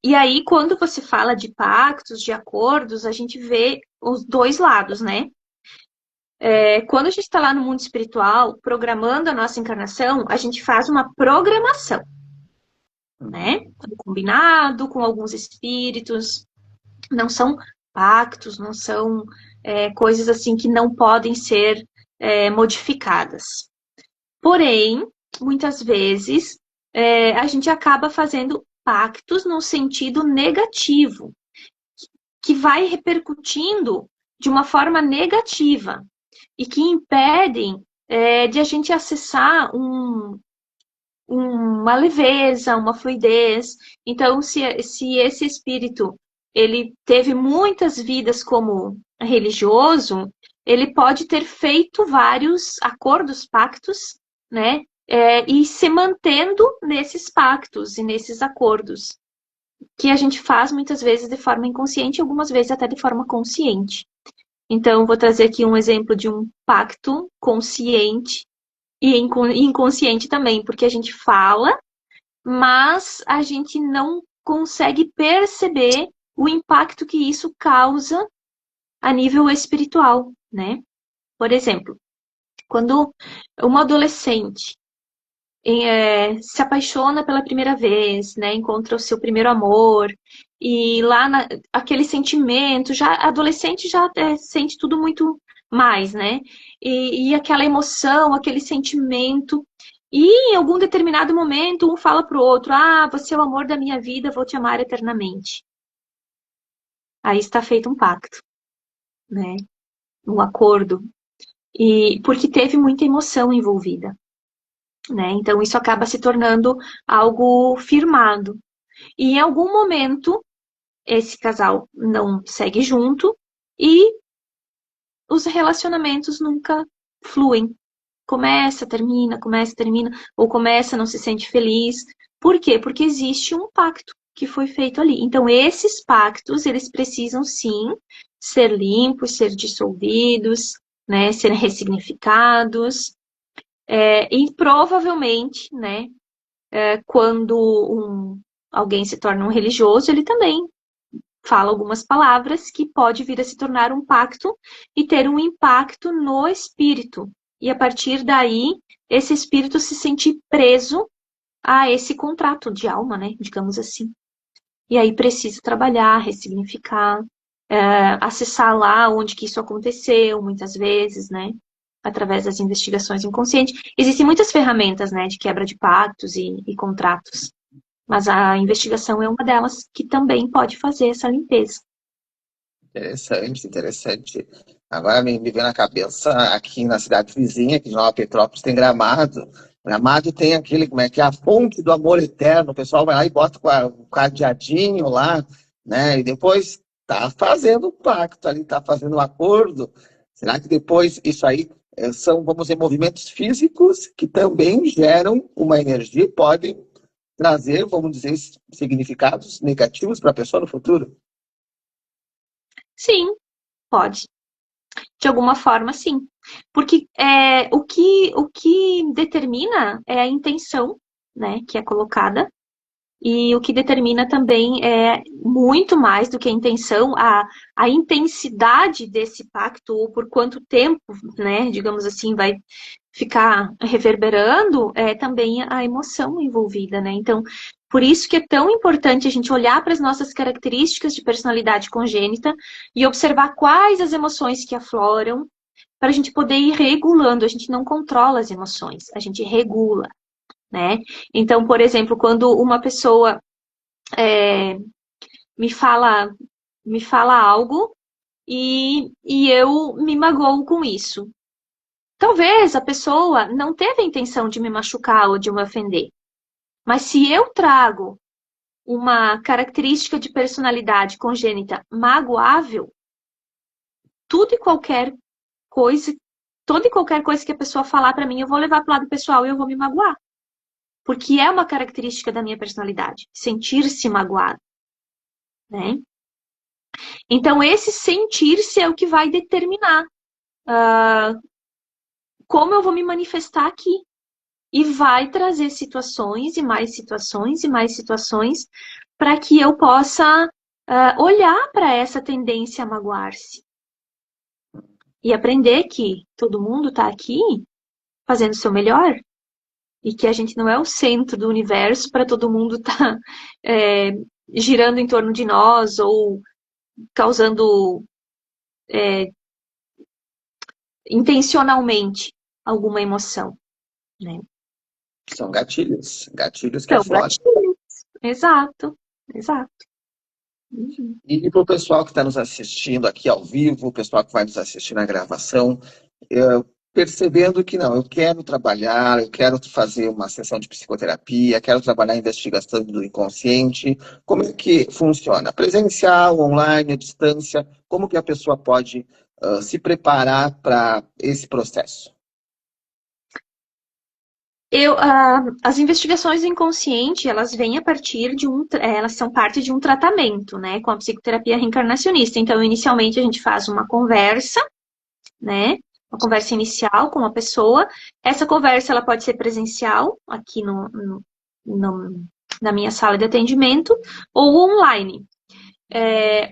E aí, quando você fala de pactos, de acordos, a gente vê os dois lados, né? Quando a gente está lá no mundo espiritual, programando a nossa encarnação, a gente faz uma programação, né? Tudo combinado com alguns espíritos, não são pactos, não são coisas assim que não podem ser modificadas. Porém, muitas vezes, a gente acaba fazendo pactos no sentido negativo, que vai repercutindo de uma forma negativa e que impedem de a gente acessar uma leveza, uma fluidez. Então, se esse espírito ele teve muitas vidas como religioso, ele pode ter feito vários acordos, pactos, né? E se mantendo nesses pactos e nesses acordos, que a gente faz muitas vezes de forma inconsciente, algumas vezes até de forma consciente. Então, vou trazer aqui um exemplo de um pacto consciente e inconsciente também, porque a gente fala, mas a gente não consegue perceber o impacto que isso causa a nível espiritual, né? Por exemplo, quando uma adolescente se apaixona pela primeira vez, né? Encontra o seu primeiro amor, e lá aquele sentimento, já adolescente já sente tudo muito mais, né? E aquela emoção, aquele sentimento. E em algum determinado momento, um fala pro outro: ah, você é o amor da minha vida, vou te amar eternamente. Aí está feito um pacto, né? Um acordo. E porque teve muita emoção envolvida, né? Então isso acaba se tornando algo firmado. E em algum momento esse casal não segue junto e os relacionamentos nunca fluem. Começa, termina, ou começa, não se sente feliz. Por quê? Porque existe um pacto que foi feito ali. Então, esses pactos, eles precisam sim ser limpos, ser dissolvidos, né, ser ressignificados. E provavelmente, né, quando alguém se torna um religioso, ele também fala algumas palavras que pode vir a se tornar um pacto e ter um impacto no espírito. E a partir daí, esse espírito se sentir preso a esse contrato de alma, né? Digamos assim. E aí precisa trabalhar, ressignificar, acessar lá onde que isso aconteceu, muitas vezes, né? Através das investigações inconscientes. Existem muitas ferramentas, né, de quebra de pactos e contratos. Mas a investigação é uma delas que também pode fazer essa limpeza. Interessante, interessante. Agora me veio na cabeça, aqui na cidade vizinha, que de Nova Petrópolis, tem Gramado. Gramado tem aquele, como é que é, a fonte do amor eterno. O pessoal vai lá e bota o cadeadinho lá, né? E depois tá fazendo um pacto ali, tá fazendo um acordo. Será que depois isso aí são, vamos dizer, movimentos físicos que também geram uma energia e podem trazer, vamos dizer, significados negativos para a pessoa no futuro? Sim, pode. De alguma forma, sim. Porque o que determina é a intenção, né, que é colocada. E o que determina também é muito mais do que a intenção, a intensidade desse pacto, ou por quanto tempo, né, digamos assim, vai ficar reverberando, é também a emoção envolvida, né? Então, por isso que é tão importante a gente olhar para as nossas características de personalidade congênita e observar quais as emoções que afloram, para a gente poder ir regulando. A gente não controla as emoções, a gente regula, né? Então, por exemplo, quando uma pessoa me fala algo e eu me magoo com isso. Talvez a pessoa não teve a intenção de me machucar ou de me ofender, Mas se eu trago uma característica de personalidade congênita magoável, tudo e qualquer coisa, toda e qualquer coisa que a pessoa falar para mim, eu vou levar para o lado pessoal e eu vou me magoar. Porque é uma característica da minha personalidade, sentir-se magoado, né? Então, esse sentir-se é o que vai determinar como eu vou me manifestar aqui. E vai trazer situações e mais situações e mais situações para que eu possa olhar para essa tendência a magoar-se. E aprender que todo mundo está aqui fazendo o seu melhor e que a gente não é o centro do universo para todo mundo estar girando em torno de nós ou causando intencionalmente alguma emoção, né? São gatilhos que Então, afloram. gatilhos. Exato, exato. Uhum. E para o pessoal que está nos assistindo aqui ao vivo, o pessoal que vai nos assistir na gravação, percebendo que não, eu quero trabalhar, eu quero fazer uma sessão de psicoterapia, quero trabalhar a investigação do inconsciente, como é que funciona? Presencial, online, à distância, como que a pessoa pode se preparar para esse processo? As investigações do inconsciente, elas vêm a partir de elas são parte de um tratamento, né, com a psicoterapia reencarnacionista. Então, inicialmente a gente faz uma conversa, né, uma conversa inicial com uma pessoa. Essa conversa, ela pode ser presencial, aqui na minha sala de atendimento, ou online.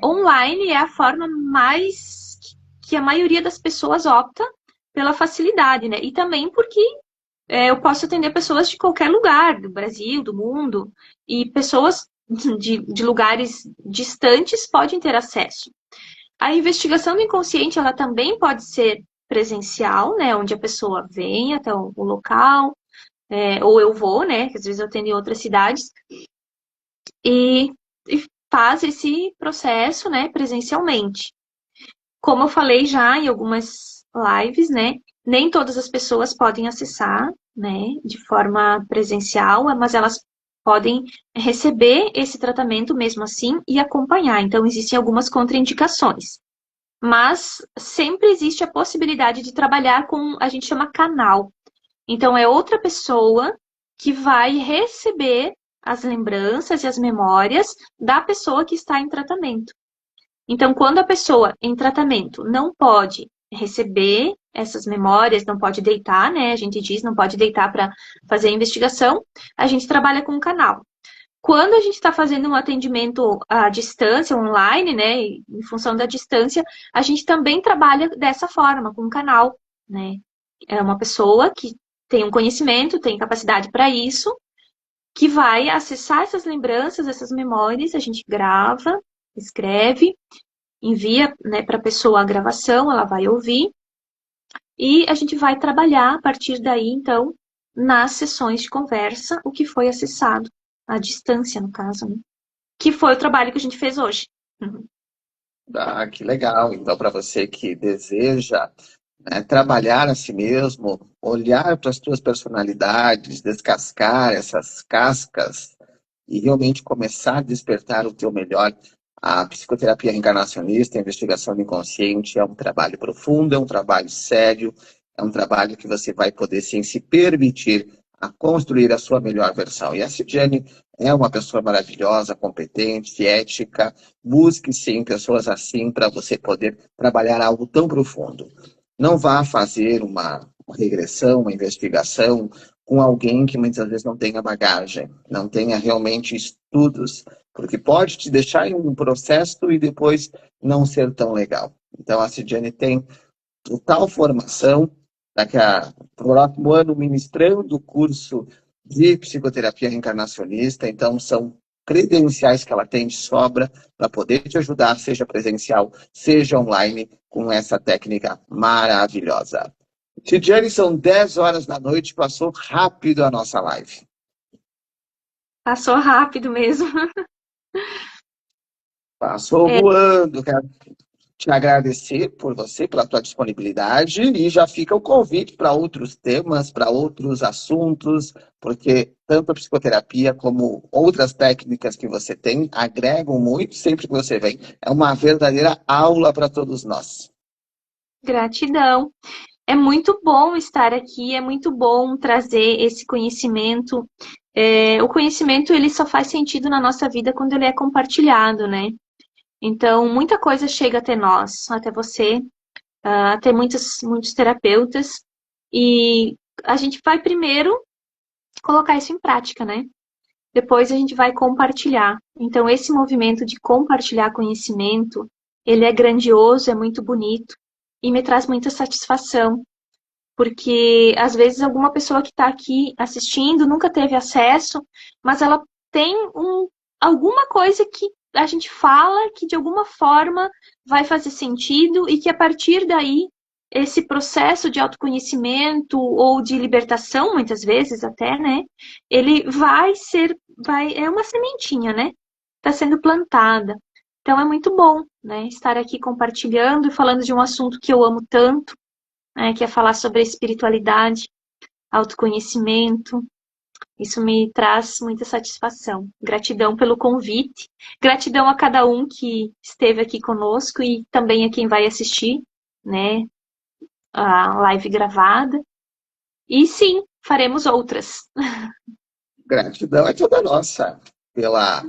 Online é a forma mais que a maioria das pessoas opta pela facilidade, né, e também porque eu posso atender pessoas de qualquer lugar, do Brasil, do mundo, e pessoas de lugares distantes podem ter acesso. A investigação do inconsciente, ela também pode ser presencial, né, onde a pessoa vem até o local, ou eu vou, né, que às vezes eu atendo em outras cidades, e faz esse processo, né, presencialmente. Como eu falei já em algumas lives, né, nem todas as pessoas podem acessar, né, de forma presencial, mas elas podem receber esse tratamento mesmo assim e acompanhar. Então, existem algumas contraindicações. Mas sempre existe a possibilidade de trabalhar com, a gente chama canal. Então, é outra pessoa que vai receber as lembranças e as memórias da pessoa que está em tratamento. Então, quando a pessoa em tratamento não pode receber essas memórias, não pode deitar, né? A gente diz, não pode deitar para fazer a investigação, a gente trabalha com um canal. Quando a gente está fazendo um atendimento à distância, online, né? Em função da distância, a gente também trabalha dessa forma, com um canal, né? É uma pessoa que tem um conhecimento, tem capacidade para isso, que vai acessar essas lembranças, essas memórias, a gente grava, escreve, envia, né, para a pessoa a gravação, ela vai ouvir, e a gente vai trabalhar a partir daí, então, nas sessões de conversa, o que foi acessado, à distância, no caso, né? Que foi o trabalho que a gente fez hoje. Uhum. Ah, que legal. Então, para você que deseja, né, trabalhar a si mesmo, olhar para as suas personalidades, descascar essas cascas e realmente começar a despertar o teu melhor, a psicoterapia reencarnacionista, a investigação do inconsciente é um trabalho profundo, é um trabalho sério, é um trabalho que você vai poder sim se permitir a construir a sua melhor versão. E a Cidiane é uma pessoa maravilhosa, competente, ética. Busque sim pessoas assim para você poder trabalhar algo tão profundo. Não vá fazer uma regressão, uma investigação com alguém que muitas vezes não tenha bagagem, não tenha realmente estudos, porque pode te deixar em um processo e depois não ser tão legal. Então a Cidiane tem total formação, daqui a próximo ano ministrando o curso de psicoterapia reencarnacionista, então são credenciais que ela tem de sobra para poder te ajudar, seja presencial, seja online, com essa técnica maravilhosa. Cidiane, são 10 horas da noite, passou rápido a nossa live. Passou rápido mesmo. Passou voando, quero te agradecer por você, pela tua disponibilidade, e já fica o convite para outros temas, para outros assuntos, porque tanto a psicoterapia como outras técnicas que você tem agregam muito sempre que você vem. É uma verdadeira aula para todos nós. Gratidão. É muito bom estar aqui, é muito bom trazer esse conhecimento. O conhecimento, ele só faz sentido na nossa vida quando ele é compartilhado, né? Então, muita coisa chega até nós, até você, até muitos terapeutas, e a gente vai primeiro colocar isso em prática, né? Depois a gente vai compartilhar. Então, esse movimento de compartilhar conhecimento, ele é grandioso, é muito bonito e me traz muita satisfação, porque às vezes alguma pessoa que está aqui assistindo nunca teve acesso, mas ela tem alguma coisa que a gente fala que de alguma forma vai fazer sentido e que a partir daí esse processo de autoconhecimento ou de libertação, muitas vezes até, né? Ele é uma sementinha, né? Está sendo plantada. Então é muito bom, né? Estar aqui compartilhando e falando de um assunto que eu amo tanto, né? Que é falar sobre a espiritualidade, autoconhecimento. Isso me traz muita satisfação. Gratidão pelo convite. Gratidão a cada um que esteve aqui conosco e também a quem vai assistir, né? A live gravada. E sim, faremos outras. Gratidão é toda nossa pela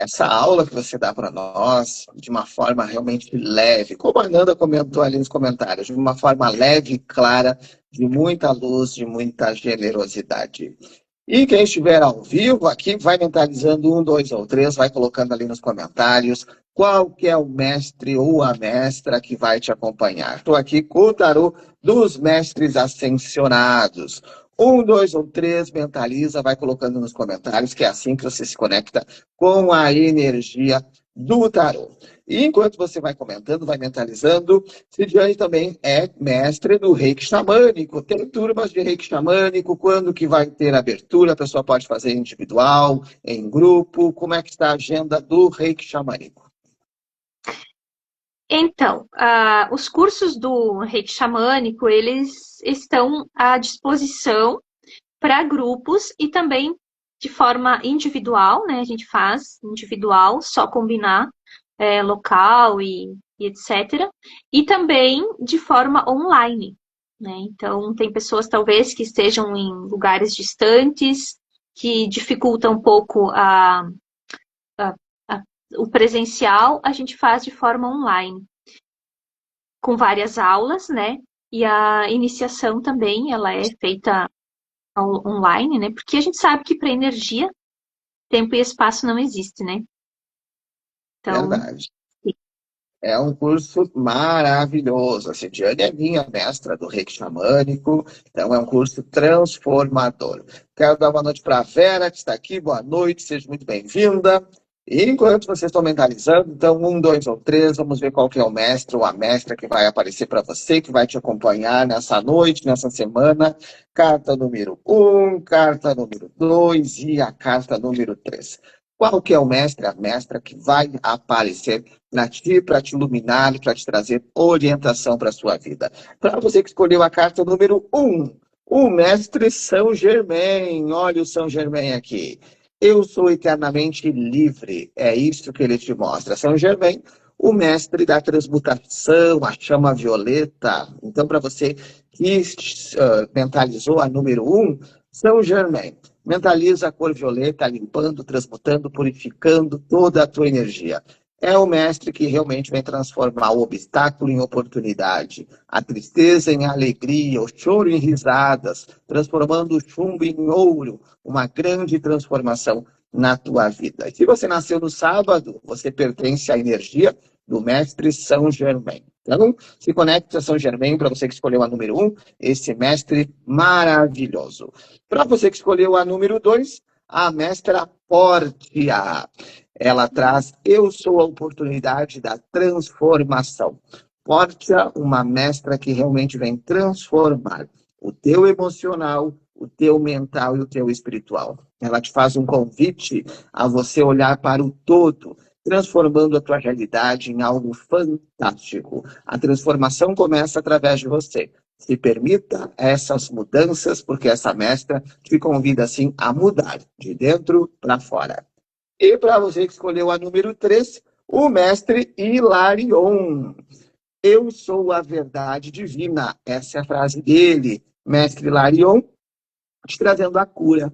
essa aula que você dá para nós de uma forma realmente leve, como a Ananda comentou ali nos comentários, de uma forma leve e clara, de muita luz, de muita generosidade. E quem estiver ao vivo aqui, vai mentalizando 1, 2 ou 3, vai colocando ali nos comentários qual que é o mestre ou a mestra que vai te acompanhar. Estou aqui com o tarô dos mestres ascensionados. 1, 2 ou 3, mentaliza, vai colocando nos comentários, que é assim que você se conecta com a energia do tarô. E enquanto você vai comentando, vai mentalizando, Cidiane também é mestre do reiki xamânico. Tem turmas de reiki xamânico, quando que vai ter abertura? A pessoa pode fazer individual, em grupo. Como é que está a agenda do reiki xamânico? Então, os cursos do reiki xamânico, eles estão à disposição para grupos e também de forma individual, né? A gente faz individual, só combinar local e etc. E também de forma online, né? Então, tem pessoas talvez que estejam em lugares distantes, que dificulta um pouco o presencial, a gente faz de forma online, com várias aulas, né? E a iniciação também, ela é feita online, né? Porque a gente sabe que para energia, tempo e espaço não existe, né? Então, Verdade. É um curso maravilhoso. A Cidiane é minha mestra do reiki xamânico, então é um curso transformador. Quero dar boa noite para a Vera, que está aqui. Boa noite, seja muito bem-vinda. E enquanto vocês estão mentalizando, então 1, 2 ou 3, vamos ver qual que é o mestre ou a mestra que vai aparecer para você, que vai te acompanhar nessa noite, nessa semana. Carta número 1, carta número 2 e a carta número 3. Qual que é o mestre, a mestra que vai aparecer para te iluminar e para te trazer orientação para a sua vida? Para você que escolheu a carta número 1, o mestre São Germain. Olha o São Germain aqui. Eu sou eternamente livre. É isso que ele te mostra. São Germain, o mestre da transmutação, a chama violeta. Então, para você que mentalizou a número 1, São Germain. Mentaliza a cor violeta, limpando, transmutando, purificando toda a tua energia. É o mestre que realmente vem transformar o obstáculo em oportunidade, a tristeza em alegria, o choro em risadas, transformando o chumbo em ouro, uma grande transformação na tua vida. E se você nasceu no sábado, você pertence à energia do mestre São Germain. Então, se conecte a São Germain, para você que escolheu a número 1, esse mestre maravilhoso. Para você que escolheu a número 2, a mestra Pórtia. Ela traz, eu sou a oportunidade da transformação. Pórtia, uma mestra que realmente vem transformar o teu emocional, o teu mental e o teu espiritual. Ela te faz um convite a você olhar para o todo, transformando a tua realidade em algo fantástico. A transformação começa através de você. Se permita essas mudanças, porque essa mestra te convida, assim, a mudar de dentro para fora. E para você que escolheu a número 3, o mestre Hilarion. Eu sou a verdade divina. Essa é a frase dele, mestre Hilarion, te trazendo a cura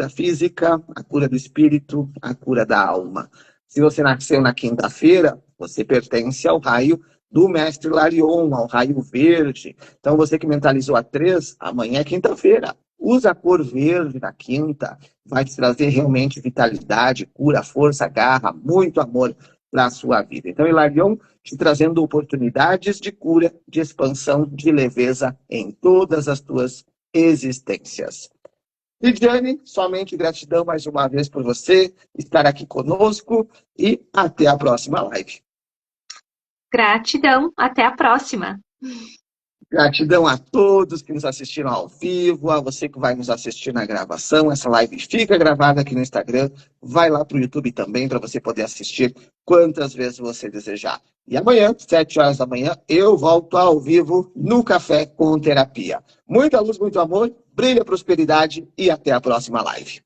física, a cura do espírito, a cura da alma. Se você nasceu na quinta-feira, você pertence ao raio do mestre Hilarion, ao raio verde. Então, você que mentalizou a 3, amanhã é quinta-feira. Usa a cor verde na quinta, vai te trazer realmente vitalidade, cura, força, garra, muito amor para a sua vida. Então, Hilarion te trazendo oportunidades de cura, de expansão, de leveza em todas as tuas existências. Lidiane, somente gratidão mais uma vez por você estar aqui conosco e até a próxima live. Gratidão, até a próxima. Gratidão a todos que nos assistiram ao vivo, a você que vai nos assistir na gravação. Essa live fica gravada aqui no Instagram, vai lá para o YouTube também para você poder assistir quantas vezes você desejar. E amanhã, 7 horas da manhã, eu volto ao vivo no Café com Terapia. Muita luz, muito amor, brilha, prosperidade e até a próxima live.